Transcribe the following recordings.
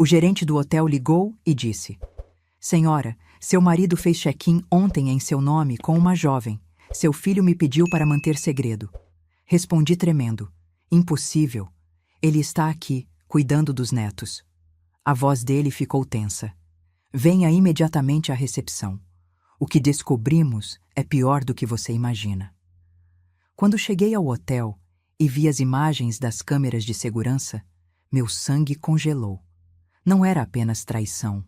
O gerente do hotel ligou e disse: Senhora, seu marido fez check-in ontem em seu nome com uma jovem. Seu filho me pediu para manter segredo. Respondi tremendo: Impossível. Ele está aqui, cuidando dos netos. A voz dele ficou tensa. Venha imediatamente à recepção. O que descobrimos é pior do que você imagina. Quando cheguei ao hotel e vi as imagens das câmeras de segurança, meu sangue congelou. Não era apenas traição.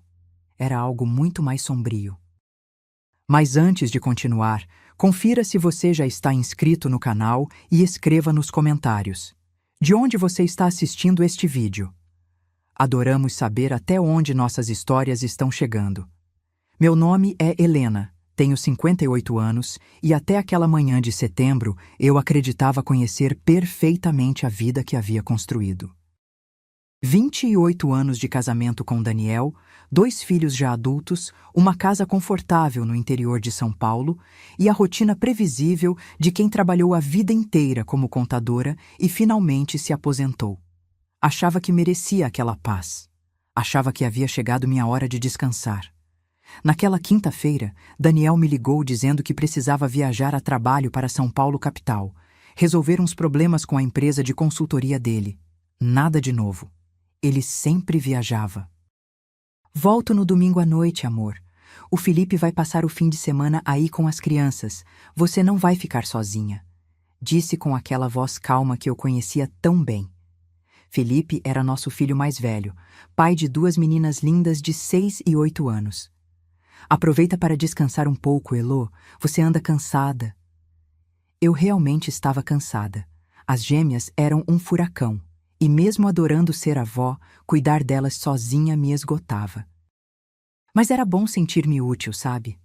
Era algo muito mais sombrio. Mas antes de continuar, confira se você já está inscrito no canal e escreva nos comentários: de onde você está assistindo este vídeo? Adoramos saber até onde nossas histórias estão chegando. Meu nome é Helena, tenho 58 anos e até aquela manhã de setembro eu acreditava conhecer perfeitamente a vida que havia construído. 28 anos de casamento com Daniel, 2 filhos já adultos, uma casa confortável no interior de São Paulo e a rotina previsível de quem trabalhou a vida inteira como contadora e finalmente se aposentou. Achava que merecia aquela paz. Achava que havia chegado minha hora de descansar. Naquela quinta-feira, Daniel me ligou dizendo que precisava viajar a trabalho para São Paulo capital, resolver uns problemas com a empresa de consultoria dele. Nada de novo. Ele sempre viajava. Volto no domingo à noite, amor. O Felipe vai passar o fim de semana aí com as crianças. Você não vai ficar sozinha. Disse com aquela voz calma que eu conhecia tão bem. Felipe era nosso filho mais velho, pai de 2 meninas lindas de 6 e 8 anos. Aproveita para descansar um pouco, Elô. Você anda cansada. Eu realmente estava cansada. As gêmeas eram um furacão. E mesmo adorando ser avó, cuidar delas sozinha me esgotava. Mas era bom sentir-me útil, sabe?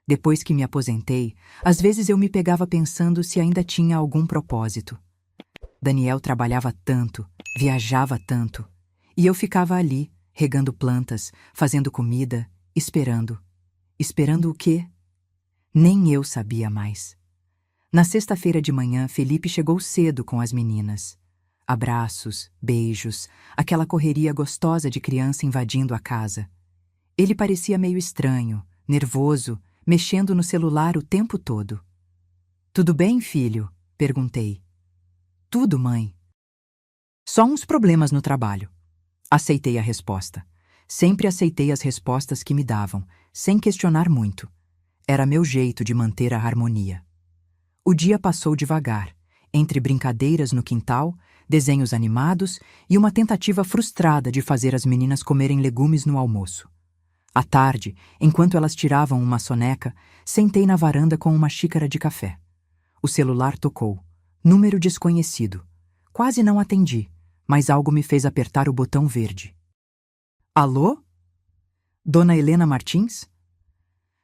Depois que me aposentei, às vezes eu me pegava pensando se ainda tinha algum propósito. Daniel trabalhava tanto, viajava tanto, e eu ficava ali, regando plantas, fazendo comida, esperando. Esperando o quê? Nem eu sabia mais. Na sexta-feira de manhã, Felipe chegou cedo com as meninas. Abraços, beijos, aquela correria gostosa de criança invadindo a casa. Ele parecia meio estranho, nervoso, mexendo no celular o tempo todo. Tudo bem, filho? Perguntei. Tudo, mãe. Só uns problemas no trabalho. Aceitei a resposta. Sempre aceitei as respostas que me davam, sem questionar muito. Era meu jeito de manter a harmonia. O dia passou devagar, entre brincadeiras no quintal, desenhos animados e uma tentativa frustrada de fazer as meninas comerem legumes no almoço. À tarde, enquanto elas tiravam uma soneca, sentei na varanda com uma xícara de café. O celular tocou. Número desconhecido. Quase não atendi, mas algo me fez apertar o botão verde. Alô? Dona Helena Martins?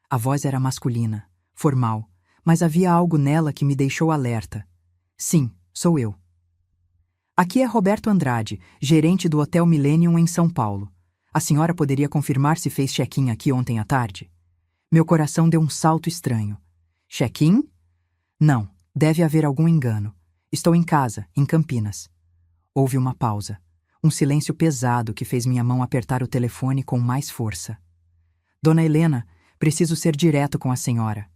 A voz era masculina, formal, mas havia algo nela que me deixou alerta. Sim, sou eu. Aqui é Roberto Andrade, gerente do Hotel Millennium em São Paulo. A senhora poderia confirmar se fez check-in aqui ontem à tarde? Meu coração deu um salto estranho. Check-in? Não, deve haver algum engano. Estou em casa, em Campinas. Houve uma pausa. Um silêncio pesado que fez minha mão apertar o telefone com mais força. Dona Helena, preciso ser direto com a senhora.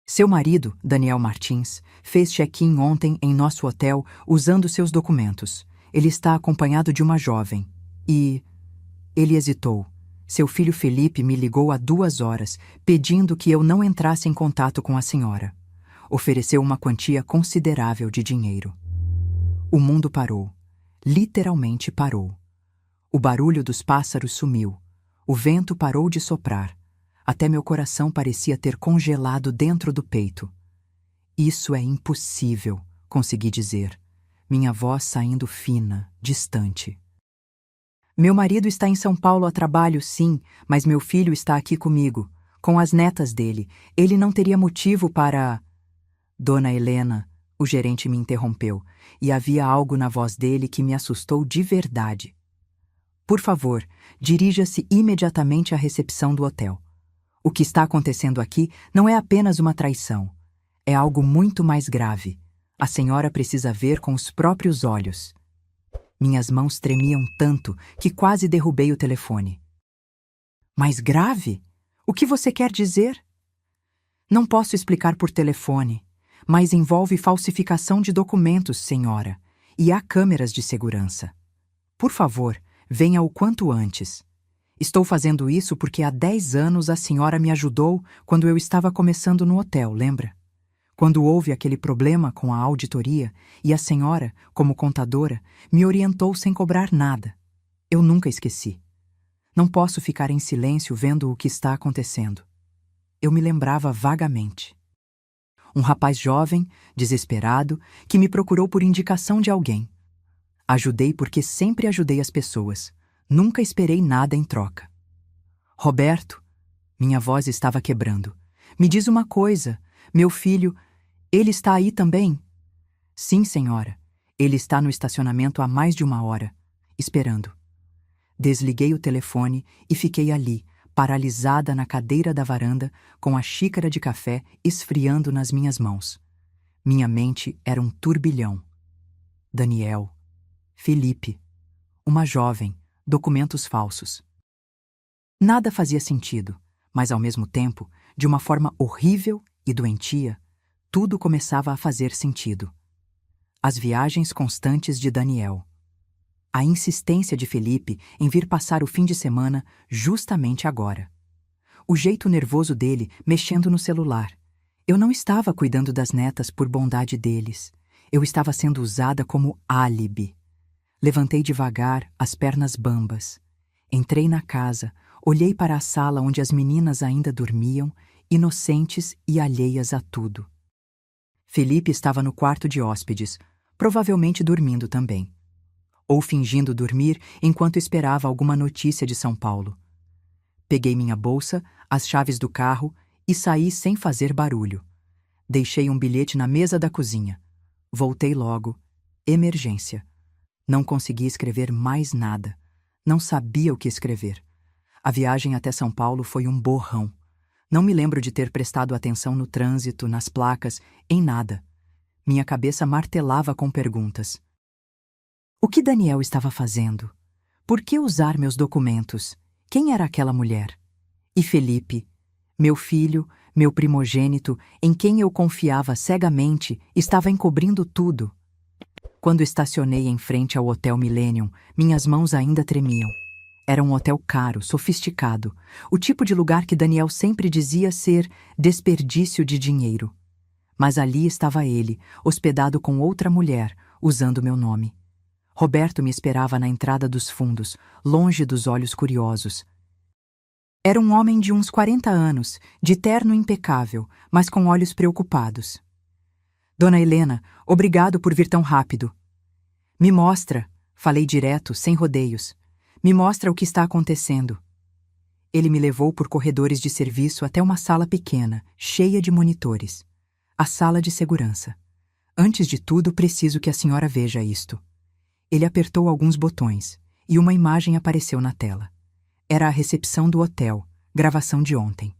Seu marido, Daniel Martins, fez check-in ontem em nosso hotel usando seus documentos. Ele está acompanhado de uma jovem. E... Ele hesitou. Seu filho Felipe me ligou há 2 horas, pedindo que eu não entrasse em contato com a senhora. Ofereceu uma quantia considerável de dinheiro. O mundo parou. Literalmente parou. O barulho dos pássaros sumiu. O vento parou de soprar. Até meu coração parecia ter congelado dentro do peito. Isso é impossível, consegui dizer, minha voz saindo fina, distante. Meu marido está em São Paulo a trabalho, sim, mas meu filho está aqui comigo, com as netas dele. Ele não teria motivo para... Dona Helena, o gerente me interrompeu, e havia algo na voz dele que me assustou de verdade. Por favor, dirija-se imediatamente à recepção do hotel. O que está acontecendo aqui não é apenas uma traição. É algo muito mais grave. A senhora precisa ver com os próprios olhos. Minhas mãos tremiam tanto que quase derrubei o telefone. Mas grave? O que você quer dizer? Não posso explicar por telefone, mas envolve falsificação de documentos, senhora, e há câmeras de segurança. Por favor, venha o quanto antes. Estou fazendo isso porque há 10 anos a senhora me ajudou quando eu estava começando no hotel, lembra? Quando houve aquele problema com a auditoria e a senhora, como contadora, me orientou sem cobrar nada. Eu nunca esqueci. Não posso ficar em silêncio vendo o que está acontecendo. Eu me lembrava vagamente. Um rapaz jovem, desesperado, que me procurou por indicação de alguém. Ajudei porque sempre ajudei as pessoas. Nunca esperei nada em troca. Roberto, minha voz estava quebrando. Me diz uma coisa, meu filho, ele está aí também? Sim, senhora. Ele está no estacionamento há mais de 1 hora, esperando. Desliguei o telefone e fiquei ali, paralisada na cadeira da varanda, com a xícara de café esfriando nas minhas mãos. Minha mente era um turbilhão. Daniel, Felipe, uma jovem, documentos falsos. Nada fazia sentido, mas ao mesmo tempo, de uma forma horrível e doentia, tudo começava a fazer sentido. As viagens constantes de Daniel. A insistência de Felipe em vir passar o fim de semana justamente agora. O jeito nervoso dele mexendo no celular. Eu não estava cuidando das netas por bondade deles. Eu estava sendo usada como álibi. Levantei devagar, as pernas bambas. Entrei na casa, olhei para a sala onde as meninas ainda dormiam, inocentes e alheias a tudo. Felipe estava no quarto de hóspedes, provavelmente dormindo também. Ou fingindo dormir enquanto esperava alguma notícia de São Paulo. Peguei minha bolsa, as chaves do carro e saí sem fazer barulho. Deixei um bilhete na mesa da cozinha. Voltei logo. Emergência. Não consegui escrever mais nada. Não sabia o que escrever. A viagem até São Paulo foi um borrão. Não me lembro de ter prestado atenção no trânsito, nas placas, em nada. Minha cabeça martelava com perguntas. O que Daniel estava fazendo? Por que usar meus documentos? Quem era aquela mulher? E Felipe, meu filho, meu primogênito, em quem eu confiava cegamente, estava encobrindo tudo. Quando estacionei em frente ao Hotel Millennium, minhas mãos ainda tremiam. Era um hotel caro, sofisticado, o tipo de lugar que Daniel sempre dizia ser desperdício de dinheiro. Mas ali estava ele, hospedado com outra mulher, usando meu nome. Roberto me esperava na entrada dos fundos, longe dos olhos curiosos. Era um homem de uns 40 anos, de terno impecável, mas com olhos preocupados. Dona Helena, obrigado por vir tão rápido. Me mostra, falei direto, sem rodeios. Me mostra o que está acontecendo. Ele me levou por corredores de serviço até uma sala pequena, cheia de monitores. A sala de segurança. Antes de tudo, preciso que a senhora veja isto. Ele apertou alguns botões, e uma imagem apareceu na tela. Era a recepção do hotel, gravação de ontem.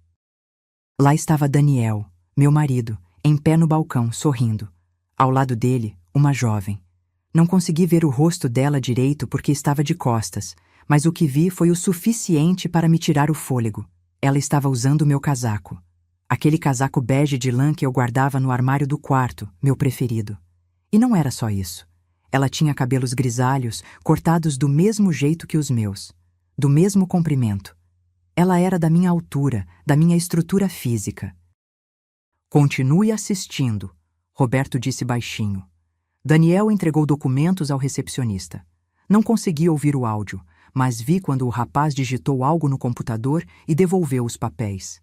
Lá estava Daniel, meu marido, em pé no balcão, sorrindo. Ao lado dele, uma jovem. Não consegui ver o rosto dela direito porque estava de costas, mas o que vi foi o suficiente para me tirar o fôlego. Ela estava usando meu casaco. Aquele casaco bege de lã que eu guardava no armário do quarto, meu preferido. E não era só isso. Ela tinha cabelos grisalhos, cortados do mesmo jeito que os meus, do mesmo comprimento. Ela era da minha altura, da minha estrutura física. Continue assistindo, Roberto disse baixinho. Daniel entregou documentos ao recepcionista. Não consegui ouvir o áudio, mas vi quando o rapaz digitou algo no computador e devolveu os papéis.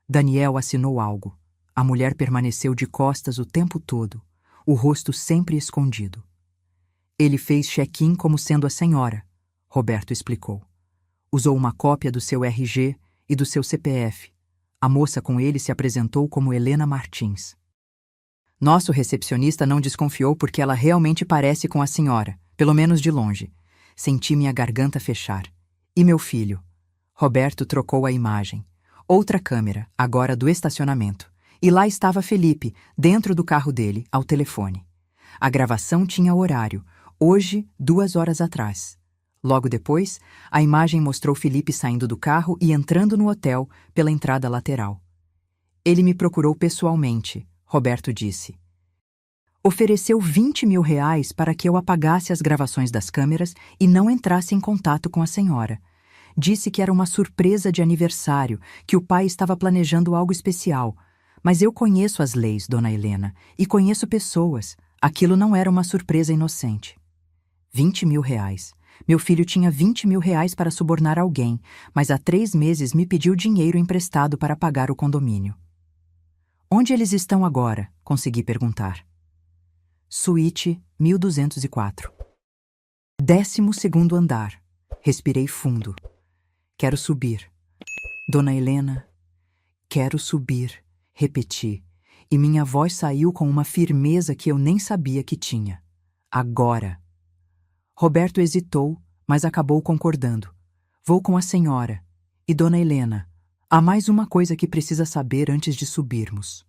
Daniel assinou algo. A mulher permaneceu de costas o tempo todo, o rosto sempre escondido. Ele fez check-in como sendo a senhora, Roberto explicou. Usou uma cópia do seu RG e do seu CPF. A moça com ele se apresentou como Helena Martins. Nosso recepcionista não desconfiou porque ela realmente parece com a senhora, pelo menos de longe. Senti minha garganta fechar. E meu filho? Roberto trocou a imagem. Outra câmera, agora do estacionamento. E lá estava Felipe, dentro do carro dele, ao telefone. A gravação tinha horário, Hoje, 2 horas atrás. Logo depois, a imagem mostrou Felipe saindo do carro e entrando no hotel pela entrada lateral. Ele me procurou pessoalmente, Roberto disse. Ofereceu 20 mil reais para que eu apagasse as gravações das câmeras e não entrasse em contato com a senhora. Disse que era uma surpresa de aniversário, que o pai estava planejando algo especial. Mas eu conheço as leis, dona Helena, e conheço pessoas. Aquilo não era uma surpresa inocente. 20 mil reais. Meu filho tinha 20 mil reais para subornar alguém, mas há 3 meses me pediu dinheiro emprestado para pagar o condomínio. Onde eles estão agora? Consegui perguntar. Suíte 1204. 12º andar. Respirei fundo. Quero subir. Dona Helena, quero subir, repeti, e minha voz saiu com uma firmeza que eu nem sabia que tinha. Agora. Roberto hesitou, mas acabou concordando. Vou com a senhora. E Dona Helena, há mais uma coisa que precisa saber antes de subirmos.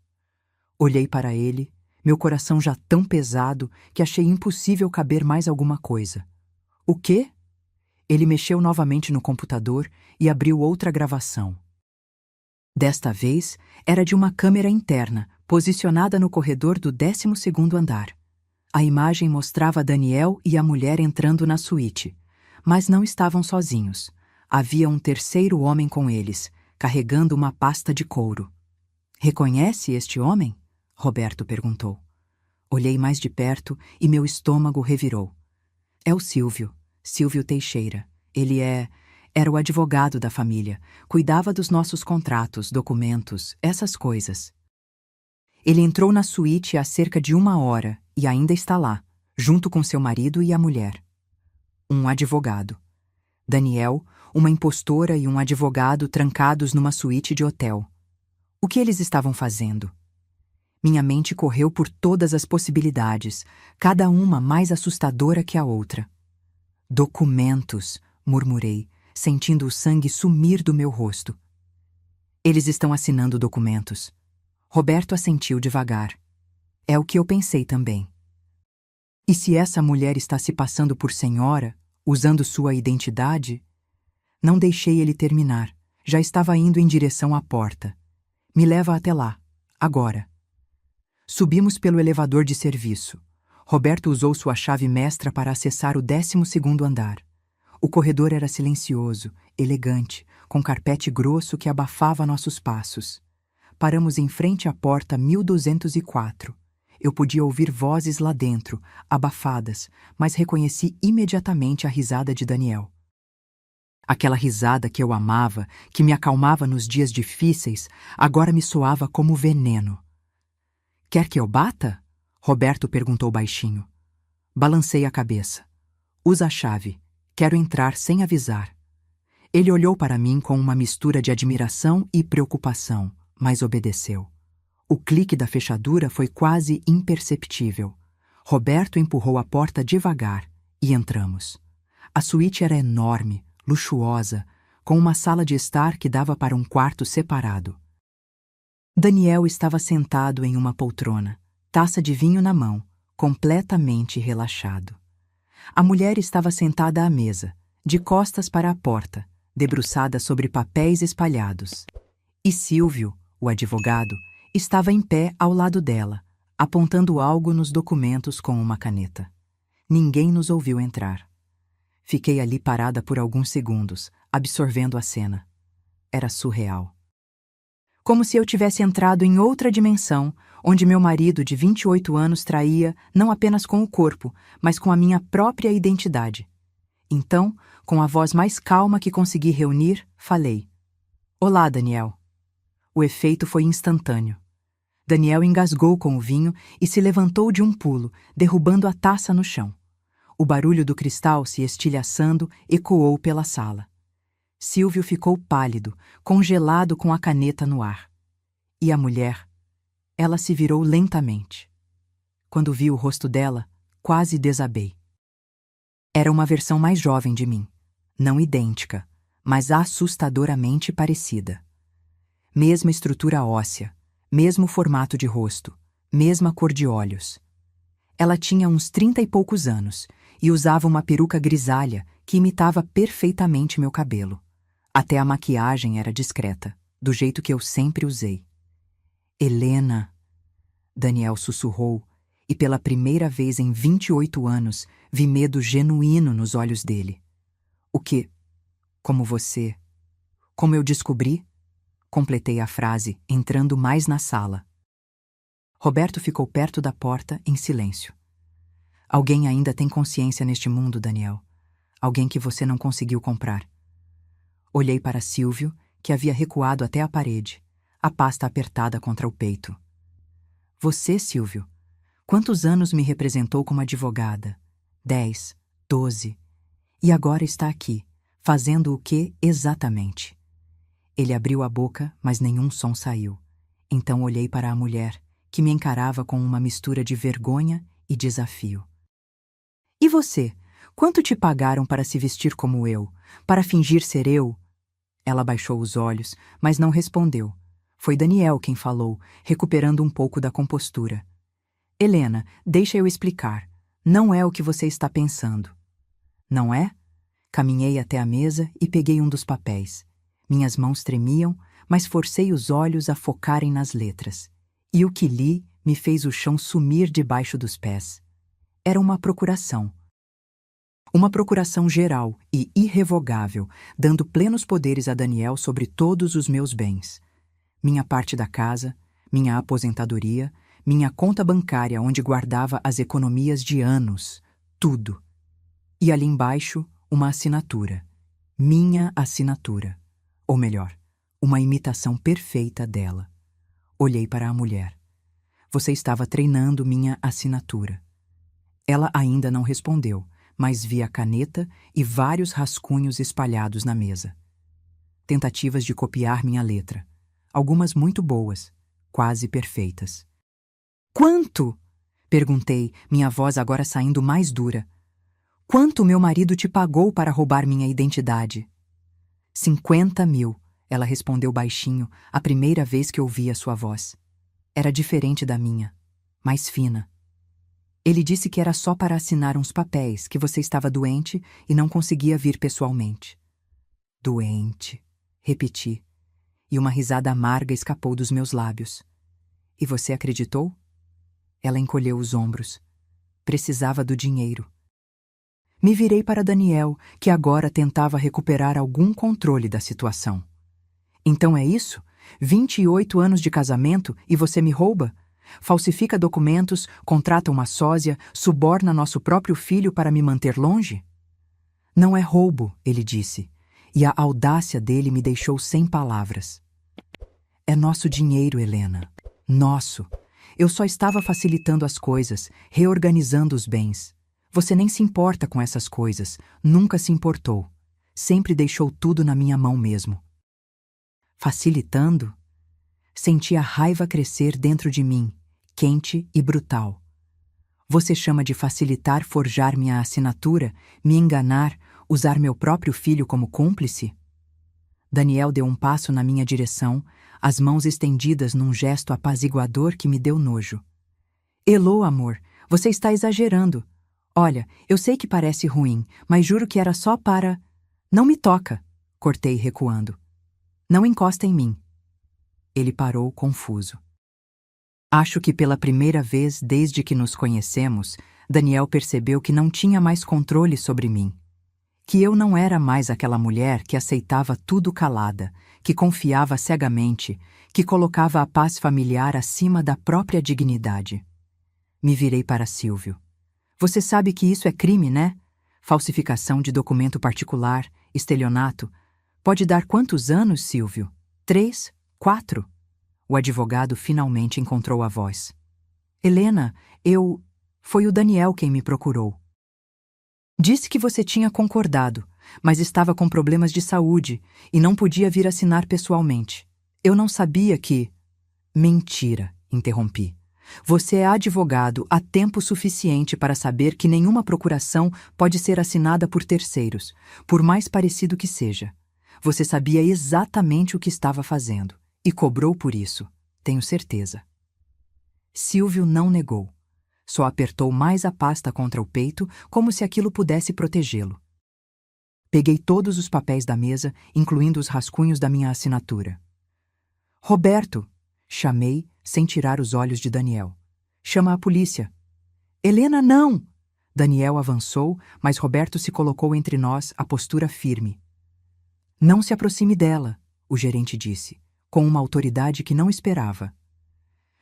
Olhei para ele, meu coração já tão pesado que achei impossível caber mais alguma coisa. O quê? Ele mexeu novamente no computador e abriu outra gravação. Desta vez, era de uma câmera interna, posicionada no corredor do 12º andar. A imagem mostrava Daniel e a mulher entrando na suíte, mas não estavam sozinhos. Havia um terceiro homem com eles, carregando uma pasta de couro. Reconhece este homem? Roberto perguntou. Olhei mais de perto e meu estômago revirou. É o Silvio Teixeira. Ele era o advogado da família. Cuidava dos nossos contratos, documentos, essas coisas. Ele entrou na suíte há cerca de 1 hora e ainda está lá, junto com seu marido e a mulher. Um advogado. Daniel, uma impostora e um advogado trancados numa suíte de hotel. O que eles estavam fazendo? Minha mente correu por todas as possibilidades, cada uma mais assustadora que a outra. Documentos, murmurei, sentindo o sangue sumir do meu rosto. Eles estão assinando documentos. Roberto assentiu devagar. É o que eu pensei também. E se essa mulher está se passando por senhora, usando sua identidade? Não deixei ele terminar. Já estava indo em direção à porta. Me leva até lá, agora. Subimos pelo elevador de serviço. Roberto usou sua chave mestra para acessar o 12º andar. O corredor era silencioso, elegante, com carpete grosso que abafava nossos passos. Paramos em frente à porta 1204. Eu podia ouvir vozes lá dentro, abafadas, mas reconheci imediatamente a risada de Daniel. Aquela risada que eu amava, que me acalmava nos dias difíceis, agora me soava como veneno. Quer que eu bata? Roberto perguntou baixinho. Balancei a cabeça. Usa a chave. Quero entrar sem avisar. Ele olhou para mim com uma mistura de admiração e preocupação, mas obedeceu. O clique da fechadura foi quase imperceptível. Roberto empurrou a porta devagar e entramos. A suíte era enorme, luxuosa, com uma sala de estar que dava para um quarto separado. Daniel estava sentado em uma poltrona, taça de vinho na mão, completamente relaxado. A mulher estava sentada à mesa, de costas para a porta, debruçada sobre papéis espalhados. E Silvio, o advogado, estava em pé ao lado dela, apontando algo nos documentos com uma caneta. Ninguém nos ouviu entrar. Fiquei ali parada por alguns segundos, absorvendo a cena. Era surreal. Como se eu tivesse entrado em outra dimensão, onde meu marido de 28 anos traía não apenas com o corpo, mas com a minha própria identidade. Então, com a voz mais calma que consegui reunir, falei. Olá, Daniel. O efeito foi instantâneo. Daniel engasgou com o vinho e se levantou de um pulo, derrubando a taça no chão. O barulho do cristal se estilhaçando ecoou pela sala. Silvio ficou pálido, congelado com a caneta no ar. E a mulher? Ela se virou lentamente. Quando vi o rosto dela, quase desabei. Era uma versão mais jovem de mim, não idêntica, mas assustadoramente parecida. Mesma estrutura óssea, mesmo formato de rosto, mesma cor de olhos. Ela tinha uns 30 e poucos anos, e usava uma peruca grisalha que imitava perfeitamente meu cabelo. Até a maquiagem era discreta, do jeito que eu sempre usei. Helena, Daniel sussurrou, e pela primeira vez em 28 anos vi medo genuíno nos olhos dele. O que? Como você? Como eu descobri? Completei a frase, entrando mais na sala. Roberto ficou perto da porta, em silêncio. Alguém ainda tem consciência neste mundo, Daniel. Alguém que você não conseguiu comprar. Olhei para Silvio, que havia recuado até a parede, a pasta apertada contra o peito. Você, Silvio, quantos anos me representou como advogada? 10, 12. E agora está aqui, fazendo o que exatamente? Ele abriu a boca, mas nenhum som saiu. Então olhei para a mulher, que me encarava com uma mistura de vergonha e desafio. E você? Quanto te pagaram para se vestir como eu? Para fingir ser eu? Ela baixou os olhos, mas não respondeu. Foi Daniel quem falou, recuperando um pouco da compostura. Helena, deixa eu explicar. Não é o que você está pensando. Não é? Caminhei até a mesa e peguei um dos papéis. Minhas mãos tremiam, mas forcei os olhos a focarem nas letras. E o que li me fez o chão sumir debaixo dos pés. Era uma procuração. Uma procuração geral e irrevogável, dando plenos poderes a Daniel sobre todos os meus bens. Minha parte da casa, minha aposentadoria, minha conta bancária onde guardava as economias de anos, tudo. E ali embaixo, uma assinatura. Minha assinatura. Ou melhor, uma imitação perfeita dela. Olhei para a mulher. Você estava treinando minha assinatura. Ela ainda não respondeu, mas vi a caneta e vários rascunhos espalhados na mesa. Tentativas de copiar minha letra. Algumas muito boas, quase perfeitas. Quanto? Perguntei, minha voz agora saindo mais dura. Quanto meu marido te pagou para roubar minha identidade? 50 mil, ela respondeu baixinho, a primeira vez que ouvi a sua voz. Era diferente da minha, mais fina. Ele disse que era só para assinar uns papéis, que você estava doente e não conseguia vir pessoalmente. Doente, repeti, e uma risada amarga escapou dos meus lábios. E você acreditou? Ela encolheu os ombros. Precisava do dinheiro. Me virei para Daniel, que agora tentava recuperar algum controle da situação. Então é isso? 28 anos de casamento e você me rouba? Falsifica documentos, contrata uma sósia, suborna nosso próprio filho para me manter longe? Não é roubo, ele disse, e a audácia dele me deixou sem palavras. É nosso dinheiro, Helena. Nosso. Eu só estava facilitando as coisas, reorganizando os bens. Você nem se importa com essas coisas, nunca se importou. Sempre deixou tudo na minha mão mesmo. Facilitando? Senti a raiva crescer dentro de mim, quente e brutal. Você chama de facilitar forjar minha assinatura, me enganar, usar meu próprio filho como cúmplice? Daniel deu um passo na minha direção, as mãos estendidas num gesto apaziguador que me deu nojo. Elô, amor, você está exagerando. Olha, eu sei que parece ruim, mas juro que era só para... Não me toca, cortei recuando. Não encosta em mim. Ele parou confuso. Acho que pela primeira vez desde que nos conhecemos, Daniel percebeu que não tinha mais controle sobre mim. Que eu não era mais aquela mulher que aceitava tudo calada, que confiava cegamente, que colocava a paz familiar acima da própria dignidade. Me virei para Silvio. Você sabe que isso é crime, né? Falsificação de documento particular, estelionato. Pode dar quantos anos, Silvio? 3? 4? O advogado finalmente encontrou a voz. Helena, Foi o Daniel quem me procurou. Disse que você tinha concordado, mas estava com problemas de saúde e não podia vir assinar pessoalmente. Eu não sabia que... Mentira, interrompi. Você é advogado há tempo suficiente para saber que nenhuma procuração pode ser assinada por terceiros, por mais parecido que seja. Você sabia exatamente o que estava fazendo e cobrou por isso, tenho certeza. Silvio não negou. Só apertou mais a pasta contra o peito, como se aquilo pudesse protegê-lo. Peguei todos os papéis da mesa, incluindo os rascunhos da minha assinatura. Roberto! Chamei, sem tirar os olhos de Daniel. Chama a polícia. Helena, não! Daniel avançou, mas Roberto se colocou entre nós, a postura firme. Não se aproxime dela, o gerente disse, com uma autoridade que não esperava.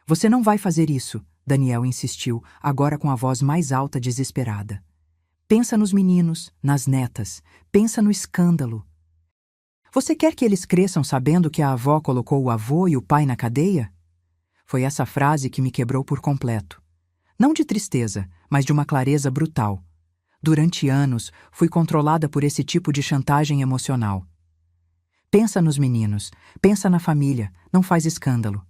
Você não vai fazer isso, Daniel insistiu, agora com a voz mais alta, desesperada. Pensa nos meninos, nas netas, pensa no escândalo. Você quer que eles cresçam sabendo que a avó colocou o avô e o pai na cadeia? Foi essa frase que me quebrou por completo. Não de tristeza, mas de uma clareza brutal. Durante anos, fui controlada por esse tipo de chantagem emocional. Pensa nos meninos, pensa na família, não faz escândalo.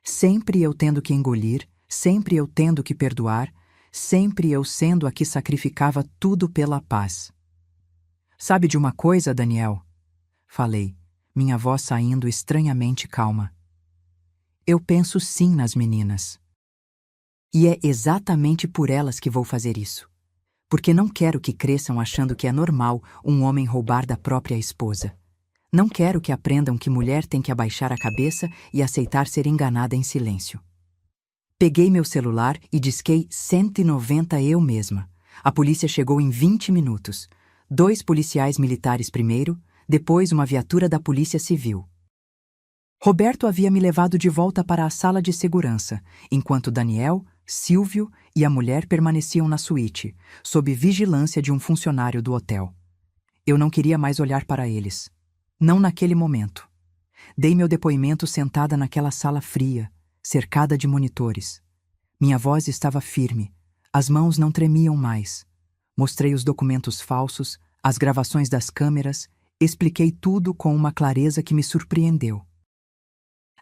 Sempre eu tendo que engolir, sempre eu tendo que perdoar, sempre eu sendo a que sacrificava tudo pela paz. Sabe de uma coisa, Daniel? Falei, minha voz saindo estranhamente calma. Eu penso sim nas meninas. E é exatamente por elas que vou fazer isso. Porque não quero que cresçam achando que é normal um homem roubar da própria esposa. Não quero que aprendam que mulher tem que abaixar a cabeça e aceitar ser enganada em silêncio. Peguei meu celular e disquei 190 eu mesma. A polícia chegou em 20 minutos. 2 policiais militares primeiro, depois uma viatura da Polícia Civil. Roberto havia me levado de volta para a sala de segurança, enquanto Daniel, Silvio e a mulher permaneciam na suíte, sob vigilância de um funcionário do hotel. Eu não queria mais olhar para eles. Não naquele momento. Dei meu depoimento sentada naquela sala fria, cercada de monitores. Minha voz estava firme, as mãos não tremiam mais. Mostrei os documentos falsos, as gravações das câmeras, expliquei tudo com uma clareza que me surpreendeu.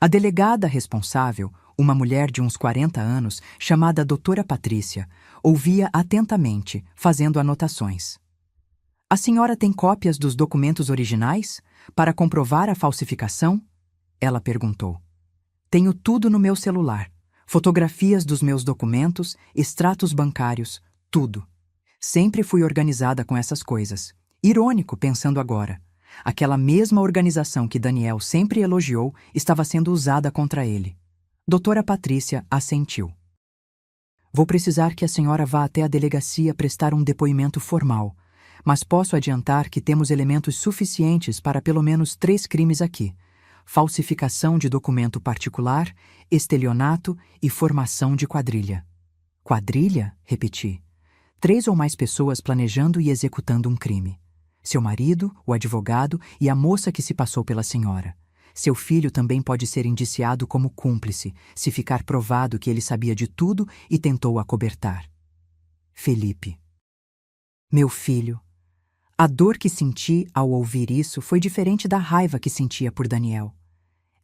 A delegada responsável, uma mulher de uns 40 anos, chamada Doutora Patrícia, ouvia atentamente, fazendo anotações. A senhora tem cópias dos documentos originais? Para comprovar a falsificação? Ela perguntou. Tenho tudo no meu celular. Fotografias dos meus documentos, extratos bancários, tudo. Sempre fui organizada com essas coisas. Irônico, pensando agora. Aquela mesma organização que Daniel sempre elogiou estava sendo usada contra ele. Doutora Patrícia assentiu. Vou precisar que a senhora vá até a delegacia prestar um depoimento formal, mas posso adiantar que temos elementos suficientes para pelo menos 3 crimes aqui: falsificação de documento particular, estelionato e formação de quadrilha. Quadrilha? Repeti. 3 ou mais pessoas planejando e executando um crime. Seu marido, o advogado e a moça que se passou pela senhora. Seu filho também pode ser indiciado como cúmplice, se ficar provado que ele sabia de tudo e tentou acobertar. Felipe. Meu filho. A dor que senti ao ouvir isso foi diferente da raiva que sentia por Daniel.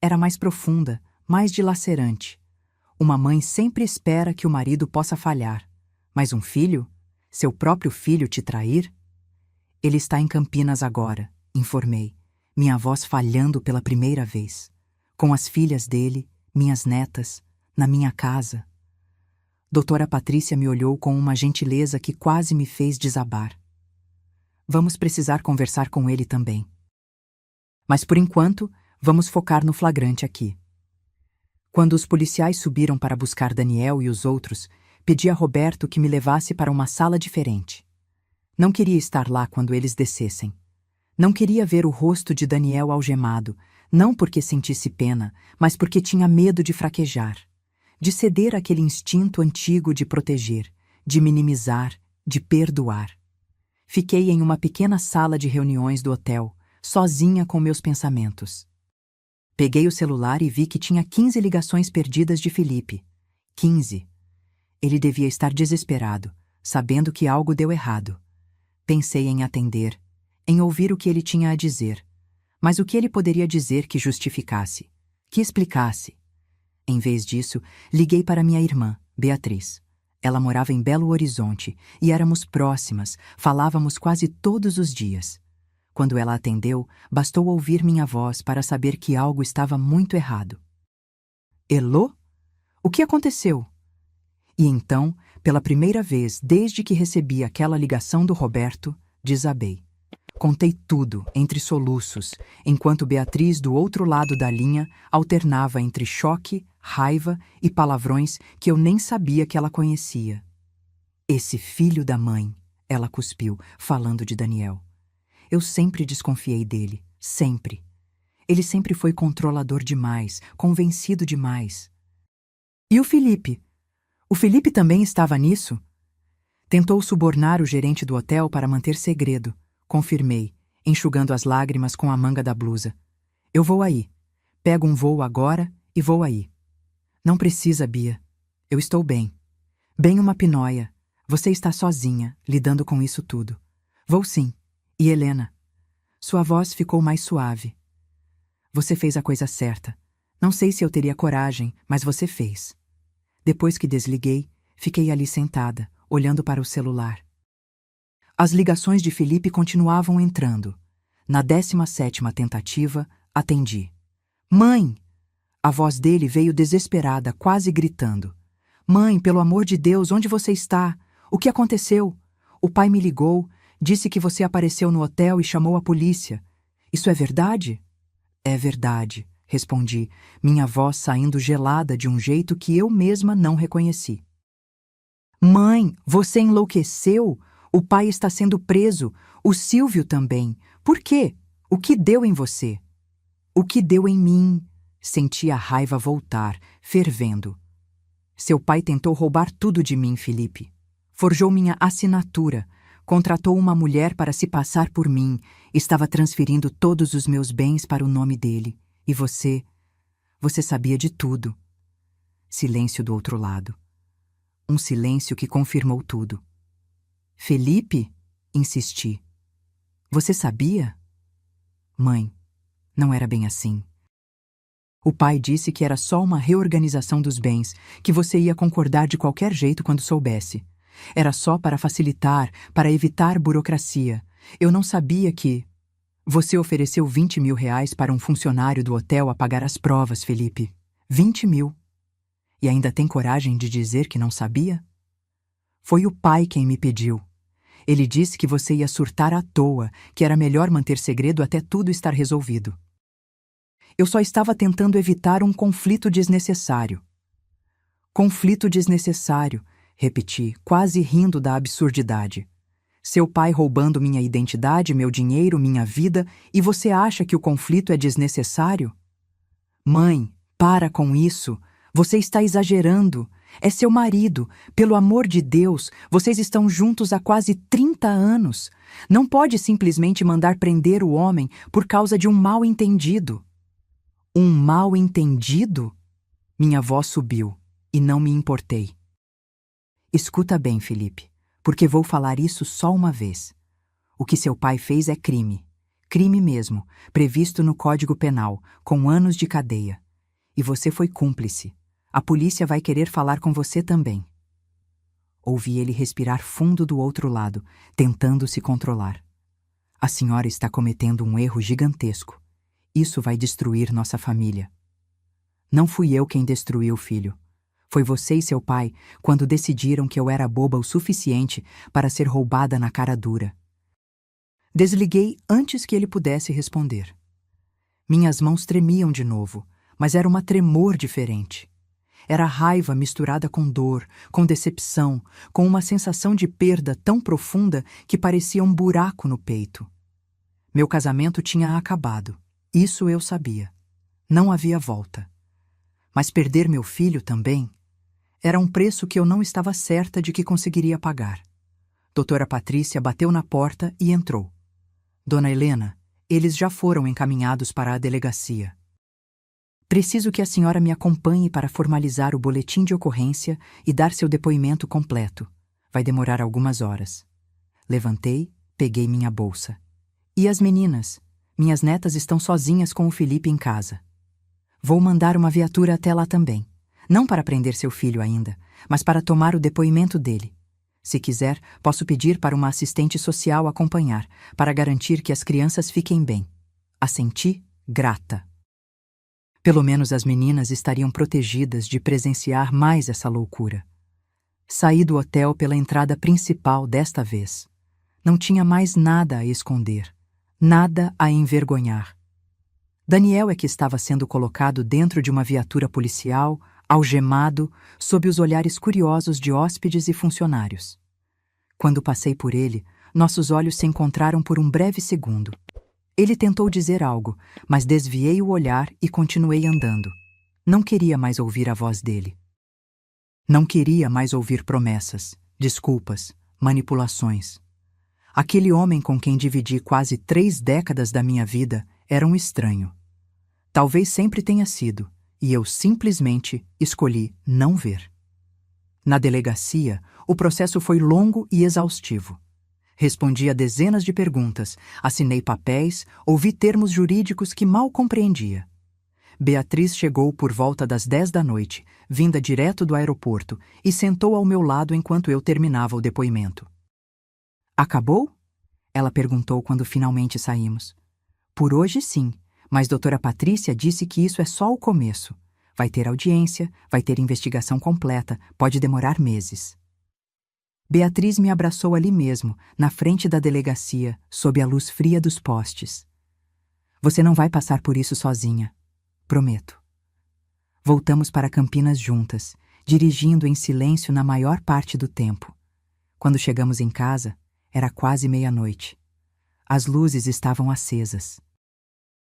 Era mais profunda, mais dilacerante. Uma mãe sempre espera que o marido possa falhar. Mas um filho? Seu próprio filho te trair? Ele está em Campinas agora, informei, minha voz falhando pela primeira vez. Com as filhas dele, minhas netas, na minha casa. Doutora Patrícia me olhou com uma gentileza que quase me fez desabar. Vamos precisar conversar com ele também. Mas por enquanto, vamos focar no flagrante aqui. Quando os policiais subiram para buscar Daniel e os outros, pedi a Roberto que me levasse para uma sala diferente. Não queria estar lá quando eles descessem. Não queria ver o rosto de Daniel algemado, não porque sentisse pena, mas porque tinha medo de fraquejar, de ceder àquele instinto antigo de proteger, de minimizar, de perdoar. Fiquei em uma pequena sala de reuniões do hotel, sozinha com meus pensamentos. Peguei o celular e vi que tinha 15 ligações perdidas de Felipe. 15. Ele devia estar desesperado, sabendo que algo deu errado. Pensei em atender, em ouvir o que ele tinha a dizer. Mas o que ele poderia dizer que justificasse, que explicasse? Em vez disso, liguei para minha irmã, Beatriz. Ela morava em Belo Horizonte e éramos próximas, falávamos quase todos os dias. Quando ela atendeu, bastou ouvir minha voz para saber que algo estava muito errado. Elô? O que aconteceu? E então, Pela primeira vez desde que recebi aquela ligação do Roberto, desabei. Contei tudo, entre soluços, enquanto Beatriz, do outro lado da linha, alternava entre choque, raiva e palavrões que eu nem sabia que ela conhecia. Esse filho da mãe, ela cuspiu, falando de Daniel. Eu sempre desconfiei dele, sempre. Ele sempre foi controlador demais, convencido demais. E o Felipe? O Felipe também estava nisso? Tentou subornar o gerente do hotel para manter segredo. Confirmei, enxugando as lágrimas com a manga da blusa. Eu vou aí. Pego um voo agora e vou aí. Não precisa, Bia. Eu estou bem. Bem uma pinóia. Você está sozinha, lidando com isso tudo. Vou sim. E Helena? Sua voz ficou mais suave. Você fez a coisa certa. Não sei se eu teria coragem, mas você fez. Depois que desliguei, fiquei ali sentada, olhando para o celular. As ligações de Felipe continuavam entrando. Na 17ª tentativa, atendi. Mãe! A voz dele veio desesperada, quase gritando. Mãe, pelo amor de Deus, onde você está? O que aconteceu? O pai me ligou, disse que você apareceu no hotel e chamou a polícia. Isso é verdade? É verdade, respondi, minha voz saindo gelada de um jeito que eu mesma não reconheci. Mãe, você enlouqueceu? O pai está sendo preso. O Silvio também. Por quê? O que deu em você? O que deu em mim? Senti a raiva voltar, fervendo. Seu pai tentou roubar tudo de mim, Felipe. Forjou minha assinatura. Contratou uma mulher para se passar por mim. Estava transferindo todos os meus bens para o nome dele. E você? Você sabia de tudo. Silêncio do outro lado. Um silêncio que confirmou tudo. Felipe? Insisti. Você sabia? Mãe, não era bem assim. O pai disse que era só uma reorganização dos bens, que você ia concordar de qualquer jeito quando soubesse. Era só para facilitar, para evitar burocracia. Eu não sabia que... Você ofereceu 20 mil reais para um funcionário do hotel apagar as provas, Felipe. 20 mil. E ainda tem coragem de dizer que não sabia? Foi o pai quem me pediu. Ele disse que você ia surtar à toa, que era melhor manter segredo até tudo estar resolvido. Eu só estava tentando evitar um conflito desnecessário. Conflito desnecessário, repeti, quase rindo da absurdidade. Seu pai roubando minha identidade, meu dinheiro, minha vida, e você acha que o conflito é desnecessário? Mãe, para com isso. Você está exagerando. É seu marido. Pelo amor de Deus, vocês estão juntos há quase 30 anos. Não pode simplesmente mandar prender o homem por causa de um mal-entendido. Um mal-entendido? Minha voz subiu, e não me importei. Escuta bem, Felipe, porque vou falar isso só uma vez. O que seu pai fez é crime. Crime mesmo, previsto no Código Penal, com anos de cadeia. E você foi cúmplice. A polícia vai querer falar com você também. Ouvi ele respirar fundo do outro lado, tentando se controlar. A senhora está cometendo um erro gigantesco. Isso vai destruir nossa família. Não fui eu quem destruiu, filho. Foi você e seu pai quando decidiram que eu era boba o suficiente para ser roubada na cara dura. Desliguei antes que ele pudesse responder. Minhas mãos tremiam de novo, mas era uma tremor diferente. Era raiva misturada com dor, com decepção, com uma sensação de perda tão profunda que parecia um buraco no peito. Meu casamento tinha acabado. Isso eu sabia. Não havia volta. Mas perder meu filho também era um preço que eu não estava certa de que conseguiria pagar. Doutora Patrícia bateu na porta e entrou. Dona Helena, eles já foram encaminhados para a delegacia. Preciso que a senhora me acompanhe para formalizar o boletim de ocorrência e dar seu depoimento completo. Vai demorar algumas horas. Levantei, peguei minha bolsa. E as meninas? Minhas netas estão sozinhas com o Felipe em casa. Vou mandar uma viatura até lá também. Não para prender seu filho ainda, mas para tomar o depoimento dele. Se quiser, posso pedir para uma assistente social acompanhar, para garantir que as crianças fiquem bem. Assenti, grata. Pelo menos as meninas estariam protegidas de presenciar mais essa loucura. Saí do hotel pela entrada principal desta vez. Não tinha mais nada a esconder, nada a envergonhar. Daniel é que estava sendo colocado dentro de uma viatura policial, algemado, sob os olhares curiosos de hóspedes e funcionários. Quando passei por ele, nossos olhos se encontraram por um breve segundo. Ele tentou dizer algo, mas desviei o olhar e continuei andando. Não queria mais ouvir a voz dele. Não queria mais ouvir promessas, desculpas, manipulações. Aquele homem com quem dividi quase 3 décadas da minha vida era um estranho. Talvez sempre tenha sido, e eu simplesmente escolhi não ver. Na delegacia, o processo foi longo e exaustivo. Respondi a dezenas de perguntas, assinei papéis, ouvi termos jurídicos que mal compreendia. Beatriz chegou por volta das 10 da noite, vinda direto do aeroporto, e sentou ao meu lado enquanto eu terminava o depoimento. Acabou? Ela perguntou quando finalmente saímos. Por hoje sim, mas doutora Patrícia disse que isso é só o começo. Vai ter audiência, vai ter investigação completa, pode demorar meses. Beatriz me abraçou ali mesmo, na frente da delegacia, sob a luz fria dos postes. Você não vai passar por isso sozinha. Prometo. Voltamos para Campinas juntas, dirigindo em silêncio na maior parte do tempo. Quando chegamos em casa, era quase meia-noite. As luzes estavam acesas.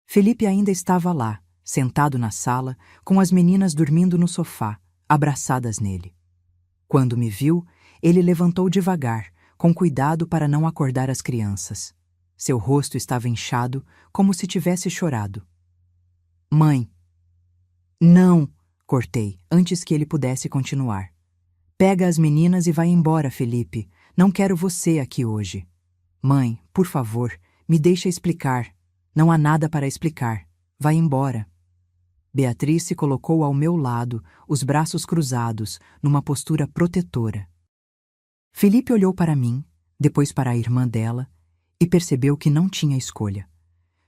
Felipe ainda estava lá, sentado na sala, com as meninas dormindo no sofá, abraçadas nele. Quando me viu, ele levantou devagar, com cuidado para não acordar as crianças. Seu rosto estava inchado, como se tivesse chorado. Mãe. Não, cortei, antes que ele pudesse continuar. Pega as meninas e vai embora, Felipe. Não quero você aqui hoje. Mãe, por favor, me deixa explicar. Não há nada para explicar. Vai embora. Beatriz se colocou ao meu lado, os braços cruzados, numa postura protetora. Felipe olhou para mim, depois para a irmã dela, e percebeu que não tinha escolha.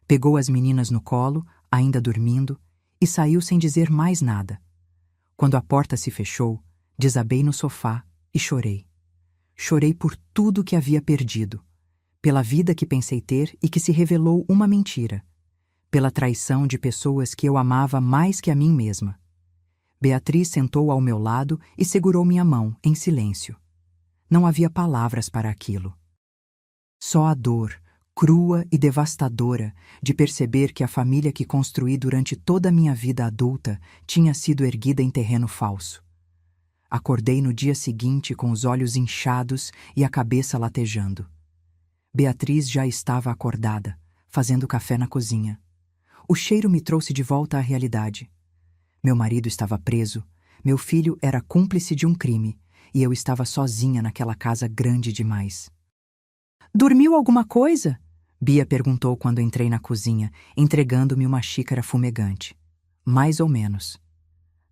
Pegou as meninas no colo, ainda dormindo, e saiu sem dizer mais nada. Quando a porta se fechou, desabei no sofá e chorei. Chorei por tudo que havia perdido, pela vida que pensei ter e que se revelou uma mentira, pela traição de pessoas que eu amava mais que a mim mesma. Beatriz sentou ao meu lado e segurou minha mão, em silêncio. Não havia palavras para aquilo. Só a dor, crua e devastadora, de perceber que a família que construí durante toda a minha vida adulta tinha sido erguida em terreno falso. Acordei no dia seguinte com os olhos inchados e a cabeça latejando. Beatriz já estava acordada, fazendo café na cozinha. O cheiro me trouxe de volta à realidade. Meu marido estava preso, meu filho era cúmplice de um crime, e eu estava sozinha naquela casa grande demais. Dormiu alguma coisa? Bia perguntou quando entrei na cozinha, entregando-me uma xícara fumegante. Mais ou menos.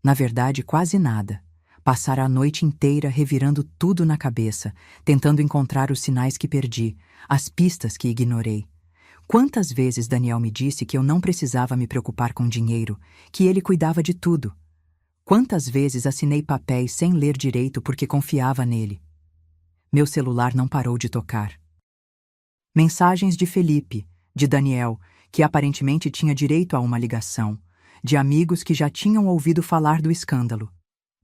Na verdade, quase nada. Passara a noite inteira revirando tudo na cabeça, tentando encontrar os sinais que perdi, as pistas que ignorei. Quantas vezes Daniel me disse que eu não precisava me preocupar com dinheiro, que ele cuidava de tudo. Quantas vezes assinei papéis sem ler direito porque confiava nele. Meu celular não parou de tocar. Mensagens de Felipe, de Daniel, que aparentemente tinha direito a uma ligação, de amigos que já tinham ouvido falar do escândalo.